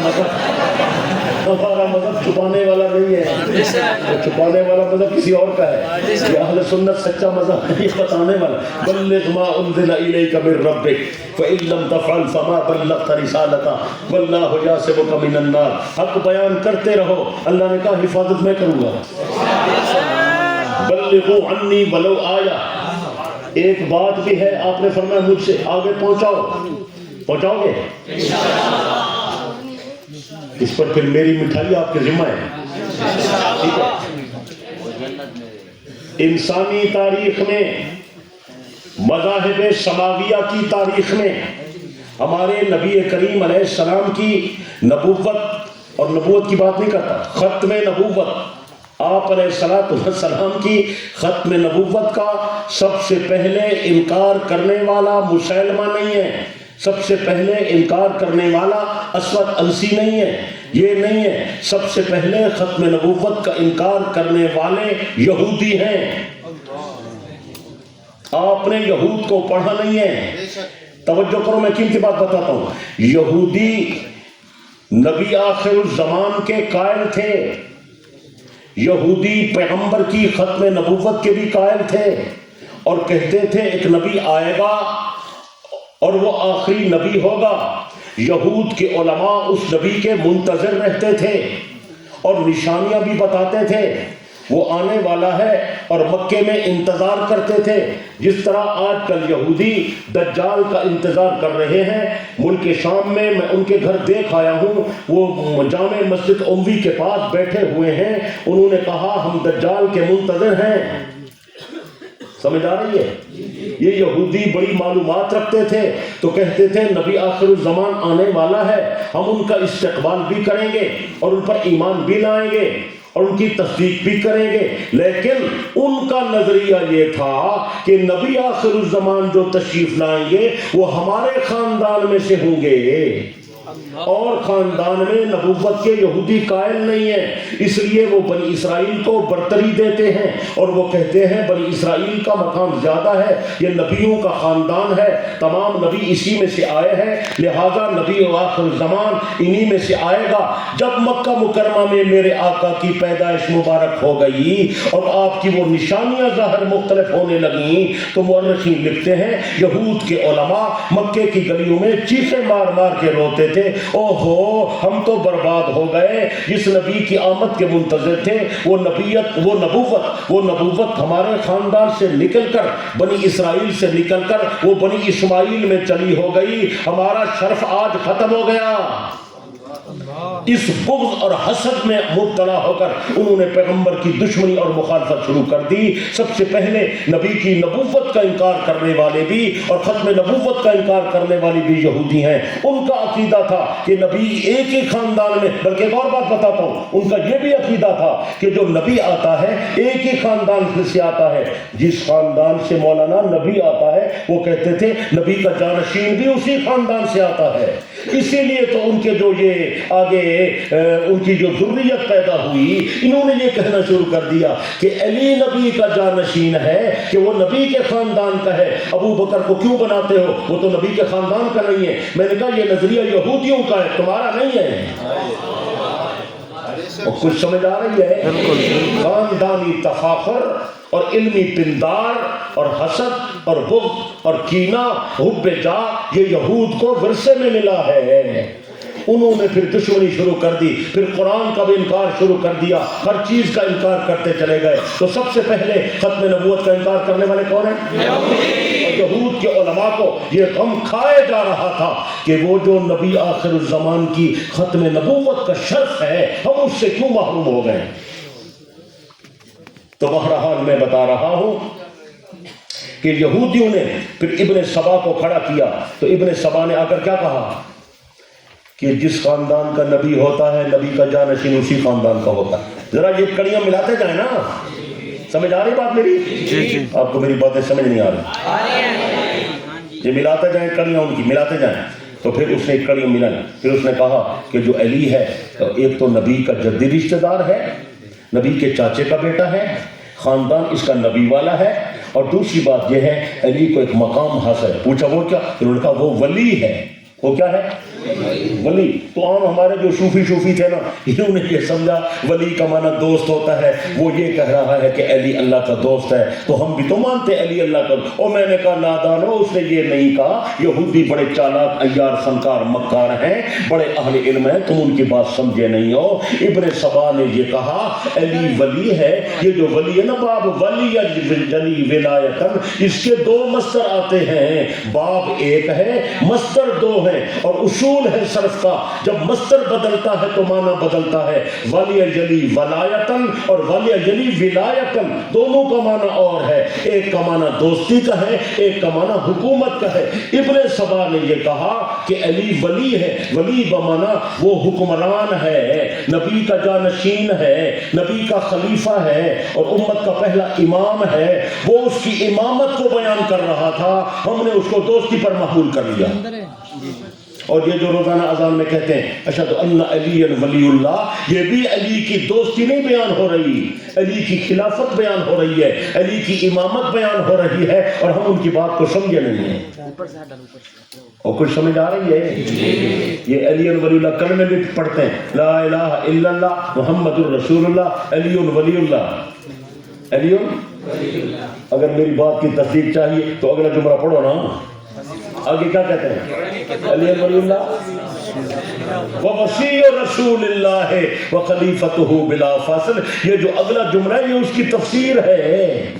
مذہب چھپانے والا نہیں ہے، چھپانے والا مذہب کسی اور کا ہے، یہ اہل سنت سچا مذہب ہے، یہ بتانے والا۔ بلغ ما انزل الیک من ربک فإن لم تفعل فما بلغت رسالته واللہ یعصمک من النار۔ حق بیان کرتے رہو، اللہ نے کہا حفاظت میں کروں گا۔ بلغوا عنی ولو آیہ، ایک بات بھی ہے آپ نے فرمایا مجھ سے آگے پہنچاؤ گے؟ اس پر پھر میری مٹھائی آپ کے ذمہ ہے، ٹھیک ہے؟ انسانی تاریخ میں، مذاہب سماویہ کی تاریخ میں ہمارے نبی کریم علیہ السلام کی نبوت، اور نبوت کی بات نہیں کرتا، ختم نبوت، آپ علیہ السلام کی ختم نبوت کا سب سے پہلے انکار کرنے والا مسلمہ نہیں ہے، سب سے پہلے انکار کرنے والا اسود انسی نہیں ہے، یہ نہیں ہے، سب سے پہلے ختم نبوت کا انکار کرنے والے یہودی ہیں۔ آپ نے یہود کو پڑھا نہیں ہے، توجہ کرو میں قیمتی بات بتاتا ہوں۔ یہودی نبی آخر الزمان کے قائل تھے، یہودی پیغمبر کی ختم نبوت کے بھی قائل تھے، اور کہتے تھے ایک نبی آئے گا اور وہ آخری نبی ہوگا۔ یہود کے علماء اس نبی کے منتظر رہتے تھے اور نشانیاں بھی بتاتے تھے، وہ آنے والا ہے، اور مکے میں انتظار کرتے تھے، جس طرح آج کل یہودی دجال کا انتظار کر رہے ہیں۔ ملک شام میں میں ان کے گھر دیکھ آیا ہوں، وہ جامع مسجد اموی کے پاس بیٹھے ہوئے ہیں، انہوں نے کہا ہم دجال کے منتظر ہیں۔ سمجھ آ رہی ہے؟ یہ یہودی بڑی معلومات رکھتے تھے، تو کہتے تھے نبی آخر الزمان آنے والا ہے، ہم ان کا استقبال بھی کریں گے اور ان پر ایمان بھی لائیں گے اور ان کی تصدیق بھی کریں گے، لیکن ان کا نظریہ یہ تھا کہ نبی آخر الزمان جو تشریف لائیں گے وہ ہمارے خاندان میں سے ہوں گے، اور خاندان میں نبوت کے یہودی قائل نہیں ہیں، اس لیے وہ بنی اسرائیل کو برتری دیتے ہیں، اور وہ کہتے ہیں بنی اسرائیل کا مقام زیادہ ہے، یہ نبیوں کا خاندان ہے، تمام نبی اسی میں سے آئے ہیں، لہذا نبی آخر الزمان انہی میں سے آئے گا۔ جب مکہ مکرمہ میں میرے آقا کی پیدائش مبارک ہو گئی اور آپ کی وہ نشانیاں ظاہر مختلف ہونے لگیں، تو مورخین لکھتے ہیں یہود کے علماء مکے کی گلیوں میں چیخیں مار مار کے روتے تھے، اوہو ہم تو برباد ہو گئے، جس نبی کی آمد کے منتظر تھے وہ نبوت ہمارے خاندان سے نکل کر، بنی اسرائیل سے نکل کر وہ بنی اسماعیل میں چلی ہو گئی، ہمارا شرف آج ختم ہو گیا۔ اس بغض اور حسد میں مبتلا ہو کر انہوں نے پیغمبر کی دشمنی اور مخالفت شروع کر دی۔ سب سے پہلے نبی کی نبوت کا انکار کرنے والے بھی اور ختم نبوت کا انکار کرنے والی بھی یہودی ہیں۔ ان کا عقیدہ تھا کہ نبی ایک ہی خاندان میں، بلکہ ایک اور بات بتاتا ہوں، ان کا یہ بھی عقیدہ تھا کہ جو نبی آتا ہے ایک ہی خاندان سے آتا ہے، جس خاندان سے مولانا نبی آتا ہے وہ کہتے تھے نبی کا جانشین بھی اسی خاندان سے آتا ہے۔ اسی لیے تو ان کے جو یہ آگے ان کی جو ذریت پیدا ہوئی، انہوں نے یہ کہنا شروع کر دیا کہ علی نبی کا جانشین ہے، کہ وہ نبی کے خاندان کا ہے، ابو بکر کو کیوں بناتے ہو، وہ تو نبی کے خاندان کا نہیں ہے۔ میں نے کہا یہ نظریہ یہودیوں کا ہے، تمہارا نہیں ہے۔ اور کچھ سمجھ آ رہی ہے؟ خاندانی تفاخر اور علمی پندار اور حسد اور بغض اور کینہ، حب جاہ، یہ یہود کو ورثے میں ملا ہے۔ انہوں نے پھر دشمنی شروع کر دی، پھر قرآن کا بھی انکار شروع کر دیا، ہر چیز کا انکار کرتے چلے گئے۔ تو سب سے پہلے ختم نبوت کا انکار کرنے والے کون ہیں؟ یہود کے علماء کو یہ غم کھائے جا رہا تھا کہ وہ جو نبی آخر الزمان کی ختم نبوت کا شرف ہے ہم اس سے کیوں محروم ہو گئے. تو بہرحال میں بتا رہا ہوں کہ یہودیوں نے پھر ابن سبا کو کھڑا کیا. تو ابن سبا نے آ کر کیا کہا کہ جس خاندان کا نبی ہوتا ہے نبی کا جانشین اسی خاندان کا ہوتا ہے. ذرا یہ کڑیاں ملاتے جائیں نا. سمجھ آ رہی بات میری؟ جی. آپ کو میری باتیں سمجھ نہیں آ رہی؟ یہ ملاتے جائیں کڑیاں ان کی ملاتے جائیں. تو پھر اس نے کڑیاں ملائی. پھر اس نے کہا کہ جو علی ہے ایک تو نبی کا جدی رشتہ دار ہے, نبی کے چاچے کا بیٹا ہے, خاندان اس کا نبی والا ہے, اور دوسری بات یہ ہے علی کو ایک مقام حاصل ہے. پوچھا وہ کیا؟ انہوں نے کہا وہ ولی ہے. وہ کیا ہے؟ ولی. تو عام ہمارے جو صوفی تھے نا انہوں نے یہ سمجھا ولی کا معنی دوست ہوتا ہے. وہ یہ کہہ رہا ہے کہ علی اللہ کا دوست ہے تو ہم بھی تو مانتے علی اللہ کا. اور میں نے کہا نادانو, اس نے یہ نہیں کہا. یہودی بڑے چالاک عیار فنکار مکار ہیں, بڑے اہل علم ہیں, تم ان کی بات سمجھے نہیں ہو. ابن سبا نے یہ کہا علی ولی ہے. یہ جو ولی ہے نا باب ولی جلی ولایتن, اس کے دو مصدر آتے ہیں. باب ایک ہے, مصدر دو ہیں, اور اصول ہے صرف کا جب مصدر بدلتا ہے تو معنی بدلتا ہے. ولی یلی ولایتن اور ولی یلی ولایتن دونوں کا معنی اور ہے. ایک کا معنی دوستی کا ہے, ایک کا معنی حکومت کا ہے. ابن سبا نے یہ کہا کہ علی ولی ہے. ولی بمعنی وہ حکمران ہے, نبی کا جانشین ہے, نبی کا خلیفہ ہے, اور امت کا پہلا امام ہے. وہ اس کی امامت کو بیان کر رہا تھا, ہم نے اس کو دوستی پر محمول کر لیا. اور یہ جو روزانہ اذان میں کہتے ہیں اشہد ان علی ولی اللہ, یہ بھی علی کی دوستی نہیں بیان ہو رہی, علی کی خلافت بیان ہو رہی ہے, علی کی امامت بیان ہو رہی ہے, اور ہم ان کی بات کو سمجھے نہیں ہیں. اور کچھ سمجھ آ رہی ہے؟ یہ علی ولی اللہ کلمے بھی پڑھتے ہیں, لا الہ الا اللہ محمد الرسول اللہ علی ولی اللہ. علی اگر میری بات کی تصدیق چاہیے تو اگلا جملہ پڑھو نا. آگے کیا کہتے ہیں؟ علی ولی اللہ ووصی رسول اللہ وخلیفتہ بلا فاصل. یہ جو اگلا جملہ ہے یہ اس کی تفسیر ہے.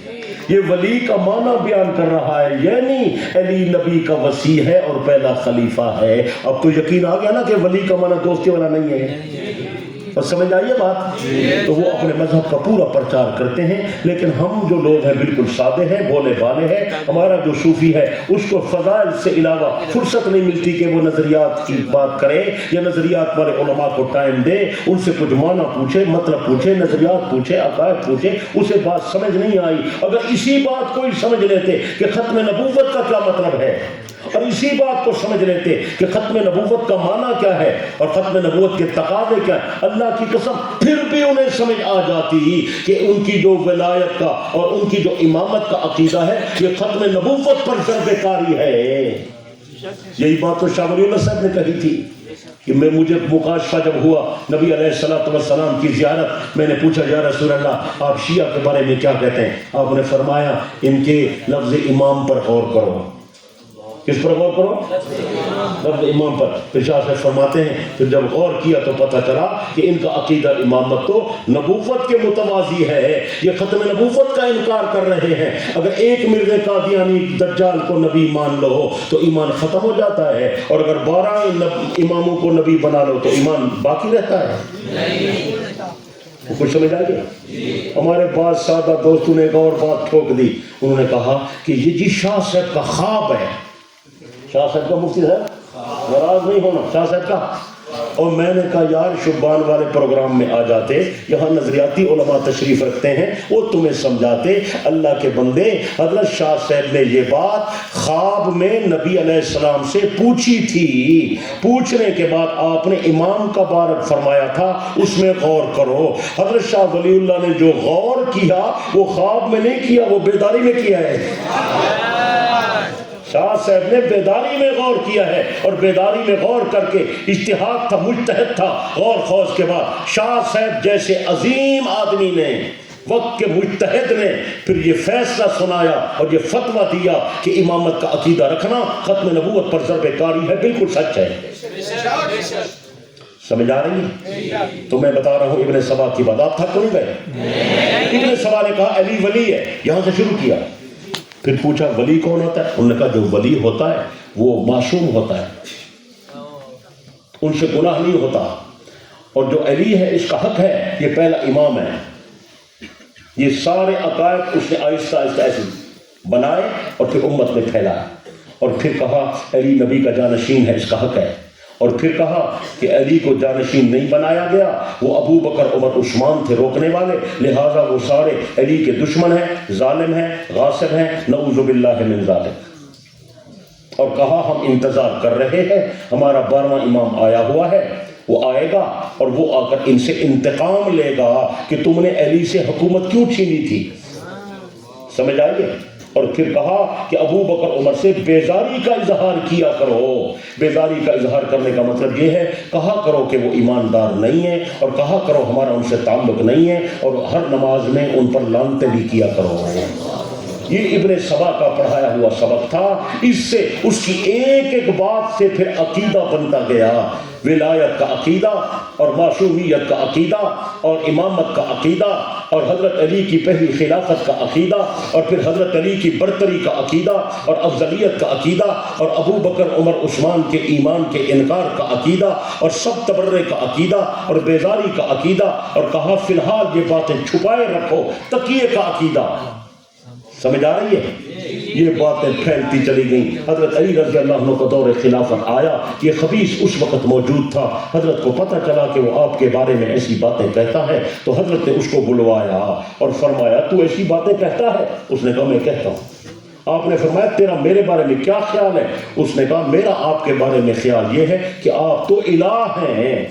یہ ولی کا معنی بیان کر رہا ہے, یعنی علی نبی کا وصی ہے اور پہلا خلیفہ ہے. اب تو یقین آ گیا نا کہ ولی کا معنی دوستی والا نہیں ہے. اور سمجھ آئیے بات. تو وہ اپنے مذہب کا پورا پرچار کرتے ہیں, لیکن ہم جو لوگ ہیں بالکل سادے ہیں, بولے بالے ہیں. ہمارا جو صوفی ہے اس کو فضائل سے علاوہ فرصت نہیں ملتی کہ وہ نظریات کی بات کرے یا نظریات والے علماء کو ٹائم دے, ان سے کچھ معنی پوچھے, مطلب پوچھے, نظریات پوچھے, عقائد پوچھے. اسے بات سمجھ نہیں آئی. اگر اسی بات کو ہی سمجھ لیتے کہ ختم نبوت کا کیا مطلب ہے, اور اسی بات کو سمجھ لیتے کہ ختم نبوت کا معنی کیا ہے اور ختم نبوت کے تقاضے کیا ہے, اللہ کی قسم پھر بھی انہیں سمجھ آ جاتی کہ ان کی جو ولایت کا اور ان کی جو امامت کا عقیدہ ہے یہ ختم نبوت پر ضرب کاری ہے. یہی بات تو شاہ ولی اللہ صاحب نے کہی تھی کہ مجھے مکاشفہ جب ہوا نبی علیہ السلام کی زیارت, میں نے پوچھا یا رسول اللہ آپ شیعہ کے بارے میں کیا کہتے ہیں؟ آپ نے فرمایا ان کے لفظ امام پر غور کرو. کس پر غور کرو؟ لفظ امام پر. پھر شاہ صاحب فرماتے ہیں پھر جب غور کیا تو پتہ چلا کہ ان کا عقیدہ امامت تو نبوت کے متوازی ہے. یہ ختم نبوت کا انکار کر رہے ہیں. اگر ایک مرزا قادیانی دجال کو نبی مان لو تو ایمان ختم ہو جاتا ہے, اور اگر 12 اماموں کو نبی بنا لو تو ایمان باقی رہتا ہے. کچھ سمجھ آ گیا؟ ہمارے بعض سادہ دوستوں نے ایک اور بات ٹھوک دی. انہوں نے کہا کہ یہ جی شاہ صاحب کا خواب ہے. شاہ صاحب کا مفتی صاحب ناراض نہیں ہونا, شاہ صاحب کا. اور میں نے کہا یار شبان والے پروگرام میں آ جاتے, یہاں نظریاتی علماء تشریف رکھتے ہیں, وہ تمہیں سمجھاتے. اللہ کے بندے, حضرت شاہ صاحب نے یہ بات خواب میں نبی علیہ السلام سے پوچھی تھی. پوچھنے کے بعد آپ نے امام کا بارک فرمایا تھا, اس میں غور کرو. حضرت شاہ ولی اللہ نے جو غور کیا وہ خواب میں نہیں کیا, وہ بیداری میں کیا ہے. شاہ صاحب نے بیداری میں غور کیا ہے, اور بیداری میں غور کر کے اجتہاد تھا, مجتہد تھا. غور خوض کے بعد شاہ صاحب جیسے عظیم آدمی نے, وقت کے مجتہد نے پھر یہ فیصلہ سنایا اور یہ فتویٰ دیا کہ امامت کا عقیدہ رکھنا ختم نبوت پر ضرب کاری ہے. بالکل سچ ہے. سمجھ آ رہی ہے؟ تو میں بتا رہا ہوں ابن سبا کی بات. آپ تھک نہیں گئے؟ ابن سبا نے کہا علی ولی ہے, یہاں سے شروع کیا. پھر پوچھا ولی کون ہوتا ہے؟ انہوں نے کہا جو ولی ہوتا ہے وہ معصوم ہوتا ہے، ان سے گناہ نہیں ہوتا، اور جو علی ہے اس کا حق ہے، یہ پہلا امام ہے۔ یہ سارے عقائد اس نے آہستہ آہستہ ایسے بنائے اور پھر امت میں پھیلائے، اور پھر کہا علی نبی کا جانشین ہے، اس کا حق ہے، اور پھر کہا کہ علی کو جانشین نہیں بنایا گیا، وہ ابو بکر عمر عثمان تھے روکنے والے، لہٰذا وہ سارے علی کے دشمن ہیں، ظالم ہیں، غاصب ہیں، نعوذ باللہ من ذالک۔ اور کہا ہم انتظار کر رہے ہیں، ہمارا 12واں امام آیا ہوا ہے، وہ آئے گا اور وہ آ کر ان سے انتقام لے گا کہ تم نے علی سے حکومت کیوں چھینی تھی، سمجھ آئیے؟ اور پھر کہا کہ ابو بکر عمر سے بیزاری کا اظہار کیا کرو۔ بیزاری کا اظہار کرنے کا مطلب یہ ہے، کہا کرو کہ وہ ایماندار نہیں ہے، اور کہا کرو ہمارا ان سے تعلق نہیں ہے، اور ہر نماز میں ان پر لعنتیں بھی کیا کرو۔ یہ ابن سبا کا پڑھایا ہوا سبق تھا، اس سے اس کی ایک ایک بات سے پھر عقیدہ بنتا گیا، ولایت کا عقیدہ اور معصومیت کا عقیدہ اور امامت کا عقیدہ اور حضرت علی کی پہلی خلافت کا عقیدہ اور پھر حضرت علی کی برتری کا عقیدہ اور افضلیت کا عقیدہ اور ابو بکر عمر عثمان کے ایمان کے انکار کا عقیدہ اور سب تبرے کا عقیدہ اور بیزاری کا عقیدہ، اور کہا فی الحال یہ باتیں چھپائے رکھو، تقیے کا عقیدہ، سمجھ آ رہی ہے؟ یہ باتیں پھیلتی چلی گئیں۔ حضرت علی رضی اللہ عنہ کا دور خلافت آیا، یہ خبیث اس وقت موجود تھا، حضرت کو پتہ چلا کہ وہ آپ کے بارے میں ایسی باتیں کہتا ہے، تو حضرت نے اس کو بلوایا اور فرمایا تو ایسی باتیں کہتا ہے؟ اس نے کہا میں کہتا ہوں۔ آپ نے فرمایا تیرا میرے بارے میں کیا خیال ہے؟ اس نے کہا میرا آپ کے بارے میں خیال یہ ہے کہ آپ تو الہ ہیں۔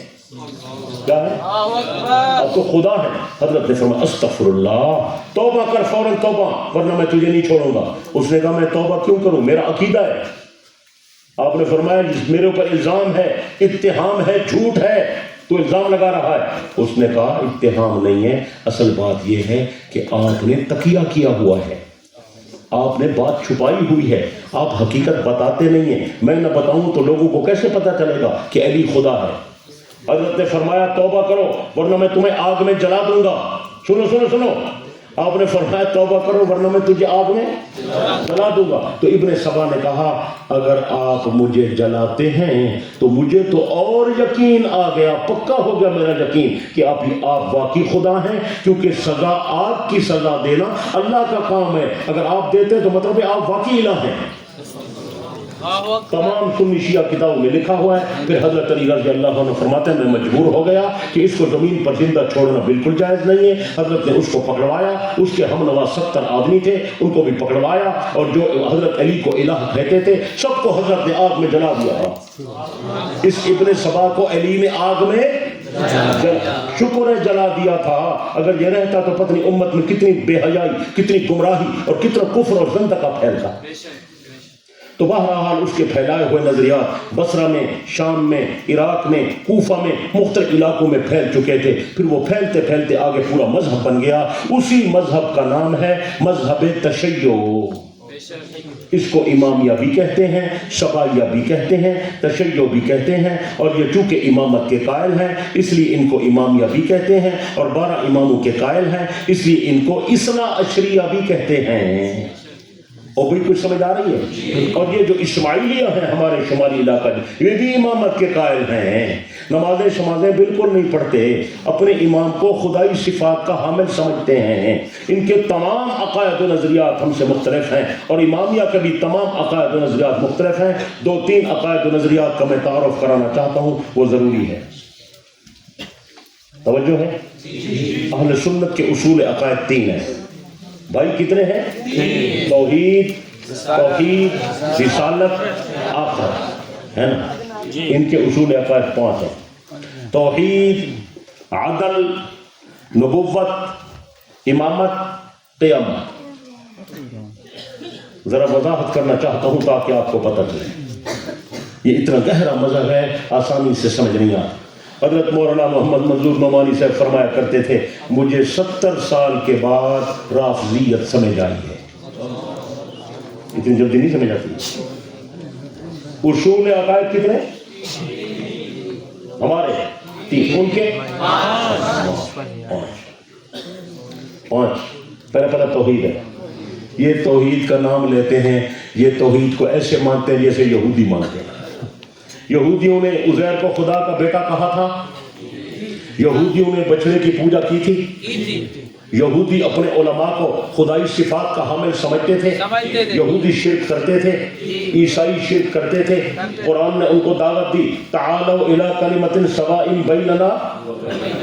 کیا ہے؟ آپ تو خدا ہے۔ حضرت نے فرمایا استغفر اللہ، توبہ کر فوراً توبہ، ورنہ میں تجھے نہیں چھوڑوں گا۔ اس نے کہا میں توبہ کیوں کروں، میرا عقیدہ ہے۔ آپ نے فرمایا جس میرے اوپر الزام ہے، اتہام ہے، جھوٹ ہے، تو الزام لگا رہا ہے۔ اس نے کہا اتہام نہیں ہے، اصل بات یہ ہے کہ آپ نے تقیہ کیا ہوا ہے، آپ نے بات چھپائی ہوئی ہے، آپ حقیقت بتاتے نہیں ہیں۔ میں نہ بتاؤں تو لوگوں کو کیسے پتہ چلے گا کہ علی خدا ہے؟ حضرت نے فرمایا توبہ کرو ورنہ میں تمہیں آگ میں جلا دوں گا۔ سنو سنو سنو، آپ نے فرمایا توبہ کرو ورنہ میں تجھے آگ میں جلا دوں گا۔ تو ابن سبا نے کہا اگر آپ مجھے جلاتے ہیں تو مجھے تو اور یقین آ گیا، پکا ہو گیا میرا یقین کہ آپ واقعی خدا ہیں، کیونکہ سزا، آگ کی سزا دینا اللہ کا کام ہے، اگر آپ دیتے ہیں تو مطلب ہے آپ واقعی الہ ہیں۔ تمام سنی شیعہ کتابوں میں لکھا ہوا ہے۔ پھر حضرت علی رضی اللہ عنہ فرماتے ہیں میں مجبور ہو گیا کہ اس کو زمین پر زندہ چھوڑنا بالکل جائز نہیں ہے۔ حضرت نے اس کو پکڑوایا، اس کے ہم نوا 70 آدمی تھے، ان کو بھی پکڑوایا، اور جو حضرت علی کو الہ کہتے تھے سب کو حضرت نے آگ میں جلا دیا۔ اس ابن سبا کو علی نے آگ میں شکر ہے جلا دیا تھا، اگر یہ رہتا تو پتہ نہیں امت میں کتنی بے حیائی، کتنی گمراہی اور کتنا کفر اور زندقہ پھیلتا۔ تو بہرحال اس کے پھیلائے ہوئے نظریات بصرہ میں، شام میں، عراق میں، کوفہ میں، مختلف علاقوں میں پھیل چکے تھے۔ پھر وہ پھیلتے پھیلتے آگے پورا مذہب بن گیا، اسی مذہب کا نام ہے مذہب تشیع۔ اس کو امامیہ بھی کہتے ہیں، شبائیہ بھی کہتے ہیں، تشیع بھی کہتے ہیں، اور یہ چونکہ امامت کے قائل ہیں اس لیے ان کو امامیہ بھی کہتے ہیں، اور 12 اماموں کے قائل ہیں اس لیے ان کو اثنا عشریہ بھی کہتے ہیں۔ اور بھی کچھ سمجھ آ رہی ہے؟ اور یہ جو اسماعیلیہ ہیں ہمارے شمالی علاقہ یہ بھی امامت کے قائل ہیں، نمازیں شمازیں بالکل نہیں پڑھتے، اپنے امام کو خدائی صفات کا حامل سمجھتے ہیں، ان کے تمام عقائد و نظریات ہم سے مختلف ہیں، اور امامیہ کے بھی تمام عقائد و نظریات مختلف ہیں۔ 2-3 عقائد و نظریات کا میں تعارف کرانا چاہتا ہوں، وہ ضروری ہے، توجہ ہے؟ اہل سنت کے اصول عقائد 3 ہیں بھائی، کتنے ہیں؟ توحید، رسالت، آخرت، ہے نا؟ ان کے اصول عقائد 5 ہیں: توحید، عدل، نبوت، امامت، قیامت۔ ذرا وضاحت کرنا چاہتا ہوں تاکہ آپ کو پتہ چلے، یہ اتنا گہرا مذہب ہے آسانی سے سمجھ نہیں آتا۔ حضرت مولانا محمد منظور نعمانی صاحب فرمایا کرتے تھے مجھے 70 سال کے بعد رافضیت سمجھ آئی ہے، اتنی جلدی نہیں سمجھ آتی۔ اصول عقائد کتنے ہمارے؟ 3، ان کے 5۔ پہلے توحید ہے، یہ توحید کا نام لیتے ہیں، یہ توحید کو ایسے مانتے ہیں جیسے یہودی مانتے ہیں۔ یہودیوں نے عزیر کو خدا کا بیٹا کہا تھا، یہودیوں نے بچڑے کی پوجا کی تھی، یہودی اپنے علماء کو خدائی صفات کا حامل سمجھتے تھے، یہودی شرک کرتے تھے، عیسائی شرک کرتے تھے۔ قرآن نے ان کو دعوت دی، تعالوا الی کلمۃ سواء بیننا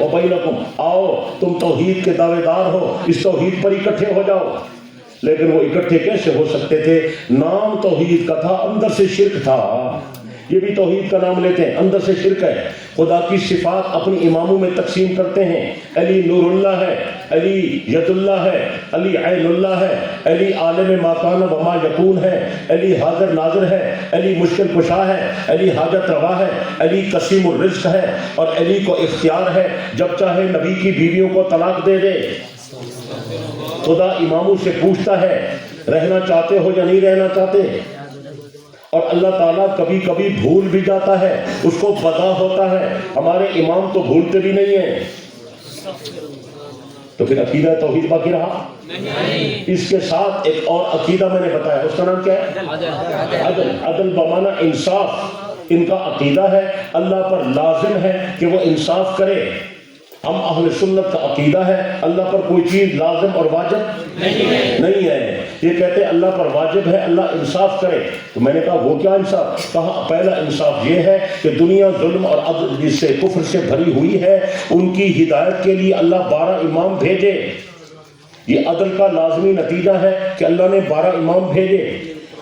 وبینکم، آؤ تم توحید کے دعوے دار ہو، اس توحید پر اکٹھے ہو جاؤ۔ لیکن وہ اکٹھے کیسے ہو سکتے تھے؟ نام توحید کا تھا، اندر سے شرک تھا۔ یہ بھی توحید کا نام لیتے ہیں، اندر سے شرک ہے۔ خدا کی صفات اپنی اماموں میں تقسیم کرتے ہیں، علی نور اللہ ہے، علی ید اللہ ہے، علی عین اللہ ہے، علی عالم ما کان و ما یکون ہے، علی حاضر ناظر ہے، علی مشکل کشا ہے، علی حاجت روا ہے، علی قسیم الرزق ہے، اور علی کو اختیار ہے، جب چاہے نبی کی بیویوں کو طلاق دے دے۔ خدا اماموں سے پوچھتا ہے رہنا چاہتے ہو یا نہیں رہنا چاہتے، اور اللہ تعالیٰ کبھی کبھی بھول بھی جاتا ہے، اس کو پتا ہوتا ہے۔ ہمارے امام تو بھولتے بھی نہیں ہیں، تو پھر عقیدہ توحید باقی رہا نہیں۔ اس کے ساتھ ایک اور عقیدہ میں نے بتایا، اس کا نام کیا ہے؟ عدل۔ عدل بمعنی انصاف، ان کا عقیدہ ہے اللہ پر لازم ہے کہ وہ انصاف کرے۔ ہم اہل سنت کا عقیدہ ہے اللہ پر کوئی چیز لازم اور واجب نہیں ہے۔ یہ کہتے ہیں اللہ پر واجب ہے اللہ انصاف کرے، تو میں نے کہا وہ کیا انصاف؟ کہا پہلا انصاف یہ ہے کہ دنیا ظلم اور عدل جس سے کفر سے بھری ہوئی ہے، ان کی ہدایت کے لیے اللہ 12 امام بھیجے۔ یہ عدل کا لازمی نتیجہ ہے کہ اللہ نے 12 امام بھیجے،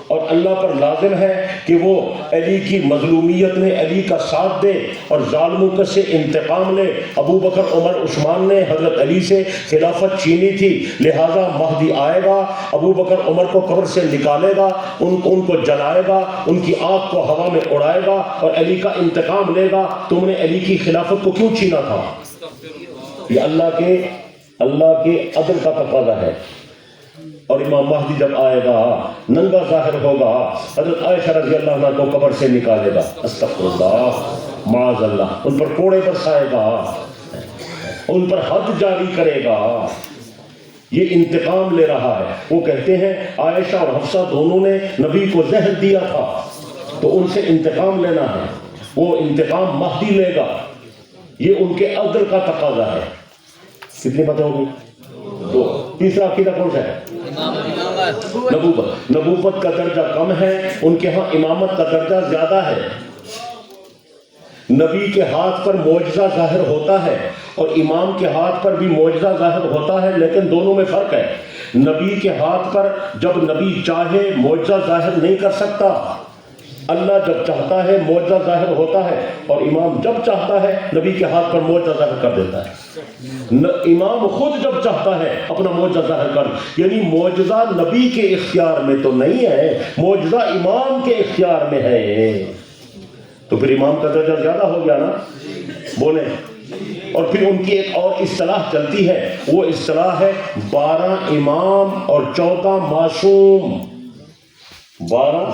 اور اللہ پر لازم ہے کہ وہ علی کی مظلومیت میں علی کا ساتھ دے اور ظالموں سے انتقام لے۔ ابو بکر عمر عثمان نے حضرت علی سے خلافت چھینی تھی، لہذا مہدی آئے گا، ابو بکر عمر کو قبر سے نکالے گا، ان کو جلائے گا، ان کی آنکھ کو ہوا میں اڑائے گا اور علی کا انتقام لے گا۔ تم نے علی کی خلافت کو کیوں چھینا تھا؟ یہ اللہ کے عدل کا تقاضا ہے۔ اور امام مہدی جب آئے گا ننگا ظاہر ہوگا، حضرت عائشہ رضی اللہ عنہ کو قبر سے نکالے گا، استغفر اللہ معاذ اللہ، ان پر کوڑے برسائے گا، ان پر حد جاری کرے گا۔ یہ انتقام لے رہا ہے۔ وہ کہتے ہیں عائشہ اور حفصہ دونوں نے نبی کو زہر دیا تھا، تو ان سے انتقام لینا ہے، وہ انتقام مہدی لے گا۔ یہ ان کے عدل کا تقاضا ہے۔ کتنی باتیں ہوگی؟ دو۔ تیسرا عقیدہ کون سا ہے؟ نبوت۔ نبوت کا درجہ کم ہے، ان کے ہاں امامت کا درجہ زیادہ ہے۔ نبی کے ہاتھ پر معجزہ ظاہر ہوتا ہے اور امام کے ہاتھ پر بھی معجزہ ظاہر ہوتا ہے، لیکن دونوں میں فرق ہے۔ نبی کے ہاتھ پر جب نبی چاہے معجزہ ظاہر نہیں کر سکتا، اللہ جب چاہتا ہے معجزہ ظاہر ہوتا ہے، اور امام جب چاہتا ہے نبی کے ہاتھ پر معجزہ ظاہر کر دیتا ہے۔ امام خود جب چاہتا ہے اپنا معجزہ ظاہر کر، یعنی معجزہ نبی کے اختیار میں تو نہیں ہے، معجزہ امام کے اختیار میں ہے۔ تو پھر امام کا درجہ زیادہ ہو گیا نا، بولیں۔ اور پھر ان کی ایک اور اصطلاح چلتی ہے، وہ اصطلاح ہے 12 امام اور 14 معصوم۔ 12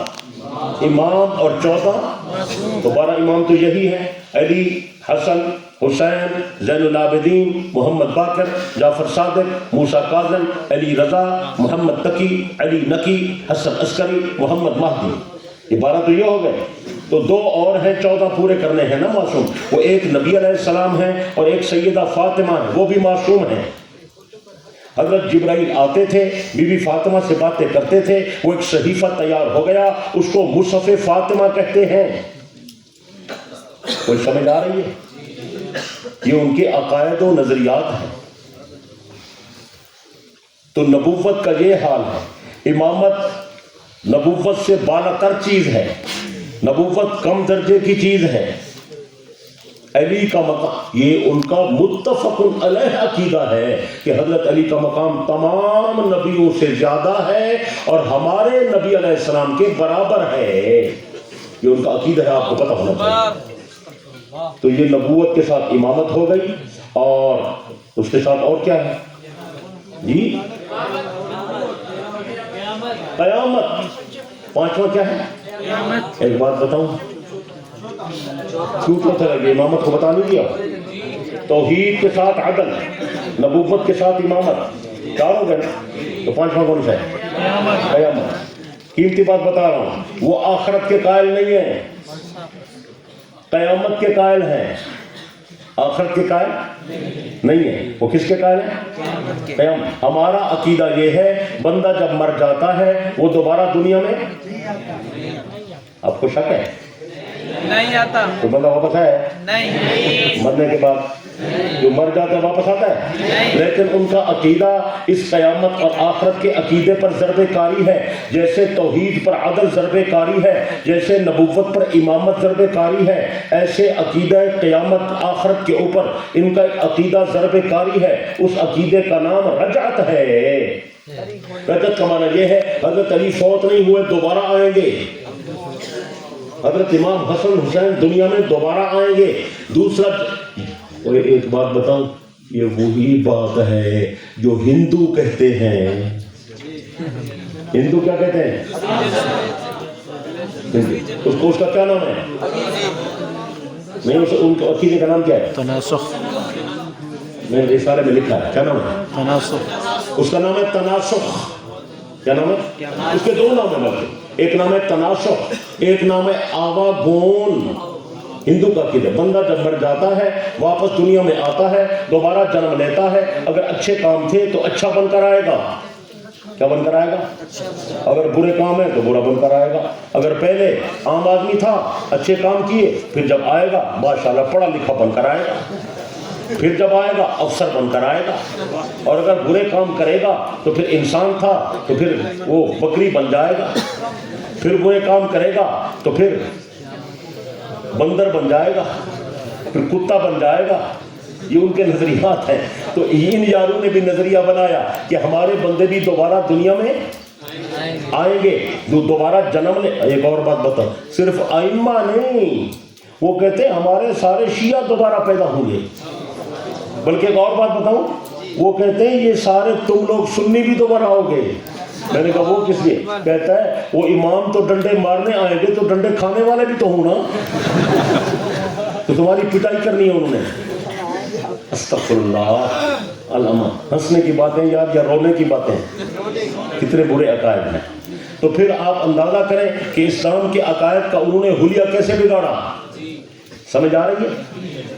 امام اور 14، تو 12 امام تو یہی ہیں، علی، حسن، حسین، زین العابدین، محمد باقر، جعفر صادق، موسیٰ کاظم، علی رضا، محمد تقی، علی نقی، حسن عسکری، محمد مہدی۔ یہ 12 تو یہ ہو گئے، تو 2 اور ہیں 14 پورے کرنے ہیں نا معصوم۔ وہ ایک نبی علیہ السلام ہیں اور ایک سیدہ فاطمہ ہیں، وہ بھی معصوم ہیں۔ حضرت جبرائیل آتے تھے، بی بی فاطمہ سے باتیں کرتے تھے، وہ ایک صحیفہ تیار ہو گیا، اس کو مصحف فاطمہ کہتے ہیں۔ کوئی سمجھ آ رہی ہے؟ یہ ان کے عقائد و نظریات ہیں۔ تو نبوت کا یہ حال ہے۔ امامت نبوت سے بالاتر چیز ہے، نبوت کم درجے کی چیز ہے۔ علی کا مقام، یہ ان کا متفق علیہ عقیدہ ہے کہ حضرت علی کا مقام تمام نبیوں سے زیادہ ہے اور ہمارے نبی علیہ السلام کے برابر ہے۔ یہ ان کا عقیدہ ہے، آپ کو پتہ ہونا چاہیے۔ تو یہ نبوت کے ساتھ امامت ہو گئی، اور اس کے ساتھ اور کیا ہے جی؟ قیامت۔ 5واں کیا ہے؟ ایک بات بتاؤں، کیوں پتہ لگے امامت کو بتا نہیں دیا؟ توحید کے ساتھ عدل، نبوت کے ساتھ امامت، 4 ہو گئے نا، تو 5واں کون سا ہے؟ قیامت. قیمتی بات بتا رہا ہوں, وہ آخرت کے قائل نہیں ہیں, قیامت کے قائل ہیں. آخرت کے قائل نہیں ہے, وہ کس کے قائل ہیں؟ قیامت. ہمارا عقیدہ یہ ہے بندہ جب مر جاتا ہے وہ دوبارہ دنیا میں, آپ کو شک ہے؟ نہیں آتا. تو بندہ واپس ہے نہیں. مرنے کے بعد جو مر جاتا ہے واپس آتا ہے. لیکن ان کا عقیدہ اس قیامت اور آخرت کے عقیدے پر ضرب کاری ہے, جیسے توحید پر عدل ضرب کاری ہے, جیسے نبوت پر امامت ضرب کاری ہے, ایسے عقیدہ قیامت آخرت کے اوپر ان کا ایک عقیدہ ضرب کاری ہے. اس عقیدے کا نام رجعت ہے. رجعت کا معنی یہ ہے حضرت علی فوت نہیں ہوئے, دوبارہ آئیں گے. حضرت امام حسن حسین دنیا میں دوبارہ آئیں گے. دوسرا ایک بات بتاؤں, یہ وہی بات ہے جو ہندو کہتے ہیں. ہندو کیا کہتے ہیں؟ اس کو, اس کا کیا نام ہے؟ نہیں, ان کے عقیدے کا نام کیا ہے؟ تناسخ. میں نے رسالے میں لکھا ہے, کیا نام ہے؟ تناسخ. اس کا نام ہے تناسخ. کیا نام ہے؟ اس کے دو نام ہیں بلکہ, ایک نام ہے تناسخ, ایک نام ہے آواگون. ہندو کا عقیدہ بندہ جب مر جاتا ہے واپس دنیا میں آتا ہے, دوبارہ جنم لیتا ہے. اگر اچھے کام تھے تو اچھا بن کر آئے گا. کیا بن کر آئے گا؟ اگر برے کام ہے تو برا بن کر آئے گا. اگر پہلے عام آدمی تھا, اچھے کام کیے, پھر جب آئے گا ماشاءاللہ پڑھا لکھا بن کر آئے گا. پھر جب آئے گا افسر بن کر آئے گا. اور اگر برے کام کرے گا تو پھر انسان تھا تو پھر وہ بکری بن جائے گا. پھر برے کام کرے گا تو پھر بندر بن جائے گا, پھر کتا بن جائے گا. یہ ان کے نظریات ہیں. تو ان یاروں نے بھی نظریہ بنایا کہ ہمارے بندے بھی دوبارہ دنیا میں آئیں گے, دوبارہ جنم لے. ایک اور بات بتاؤ, صرف ائمہ نہیں, وہ کہتے ہیں ہمارے سارے شیعہ دوبارہ پیدا ہوں گے. بلکہ ایک اور بات بتاؤں, وہ کہتے ہیں یہ سارے تم لوگ سنی بھی دوبارہ ہوگے. میں نے کہا وہ کس لیے؟ کہتا ہے وہ امام تو ڈنڈے مارنے آئیں گے تو ڈنڈے کھانے والے بھی تو ہوں نا, تو تمہاری پٹائی کرنی ہے انہوں نے. استغفر اللہ. علامہ ہنسنے کی باتیں یاد یا رونے کی باتیں, کتنے برے عقائد ہیں. تو پھر آپ اندازہ کریں کہ اسلام کے عقائد کا انہوں نے حلیہ کیسے بگاڑا. سمجھ آ رہی ہے؟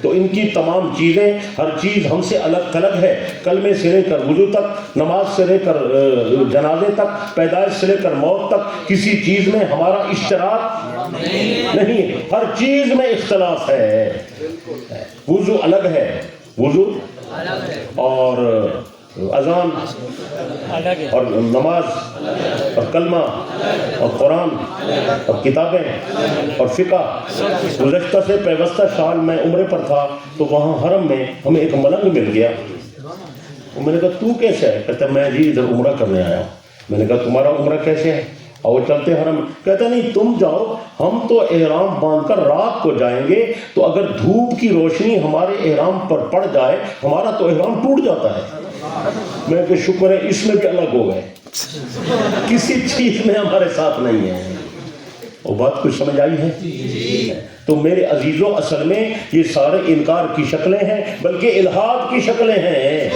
تو ان کی تمام چیزیں, ہر چیز ہم سے الگ تھلگ ہے. کلمے سے لے کر وضو تک, نماز سے لے کر جنازے تک, پیدائش سے لے کر موت تک, کسی چیز میں ہمارا اشتراک نہیں ہے. ہر چیز میں اختلاف ہے. وضو الگ ہے, وضو اور اذان اور نماز اور کلمہ اور قرآن اور کتابیں اور فقہ. گزشتہ سے پیوستہ سال میں عمرے پر تھا تو وہاں حرم میں ہمیں ایک ملنگ مل گیا. میں نے کہا تو کیسے ہے؟ کہتا میں جی ادھر عمرہ کرنے آیا ہوں. میں نے کہا تمہارا عمرہ کیسے ہے؟ اور چلتے حرم. کہتا نہیں تم جاؤ, ہم تو احرام باندھ کر رات کو جائیں گے, تو اگر دھوپ کی روشنی ہمارے احرام پر پڑ جائے ہمارا تو احرام ٹوٹ جاتا ہے. میں کہ شکر ہے اس میں بھی الگ ہو گئے, کسی چیز میں ہمارے ساتھ نہیں ہے. وہ بات کچھ سمجھ آئی ہے؟ تو میرے عزیزوں, اصل میں یہ سارے انکار کی شکلیں ہیں, بلکہ الحاد کی شکلیں ہیں.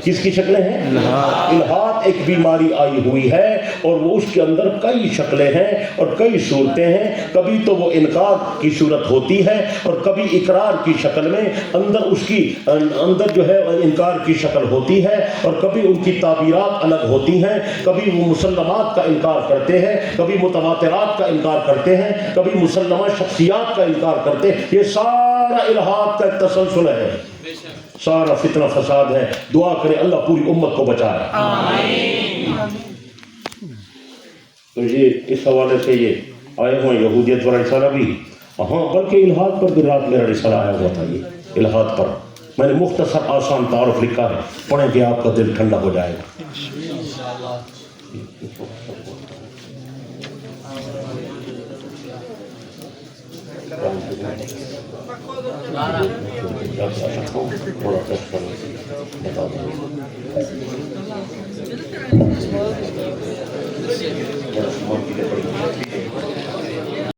کس کی شکلیں ہیں؟ الحاد ایک بیماری آئی ہوئی ہے, اور وہ اس کے اندر کئی شکلیں ہیں اور کئی صورتیں ہیں. کبھی تو وہ انکار کی صورت ہوتی ہے, اور کبھی اقرار کی شکل میں اندر اس کی اندر جو ہے انکار کی شکل ہوتی ہے, اور کبھی ان کی تعبیرات الگ ہوتی ہیں. کبھی وہ مسلمات کا انکار کرتے ہیں, کبھی متواترات کا انکار کرتے ہیں, کبھی مسلمہ شخصیات کا انکار کرتے ہیں. یہ سارا الحاد کا ایک تسلسل ہے, سارا فتنہ فساد ہے. دعا کرے اللہ پوری امت کو بچائے. تو یہ اس حوالے سے یہ آئے ہوئے یہودیت والا رسالہ بھی, ہاں بلکہ الحاد پر بھی رات میرا رسالہ آیا ہوا تھا. یہ الحاد پر میں نے مختصر آسان تعارف لکھا ہے, پڑھیں کہ آپ کا دل ٹھنڈا ہو جائے گا. بتا دیں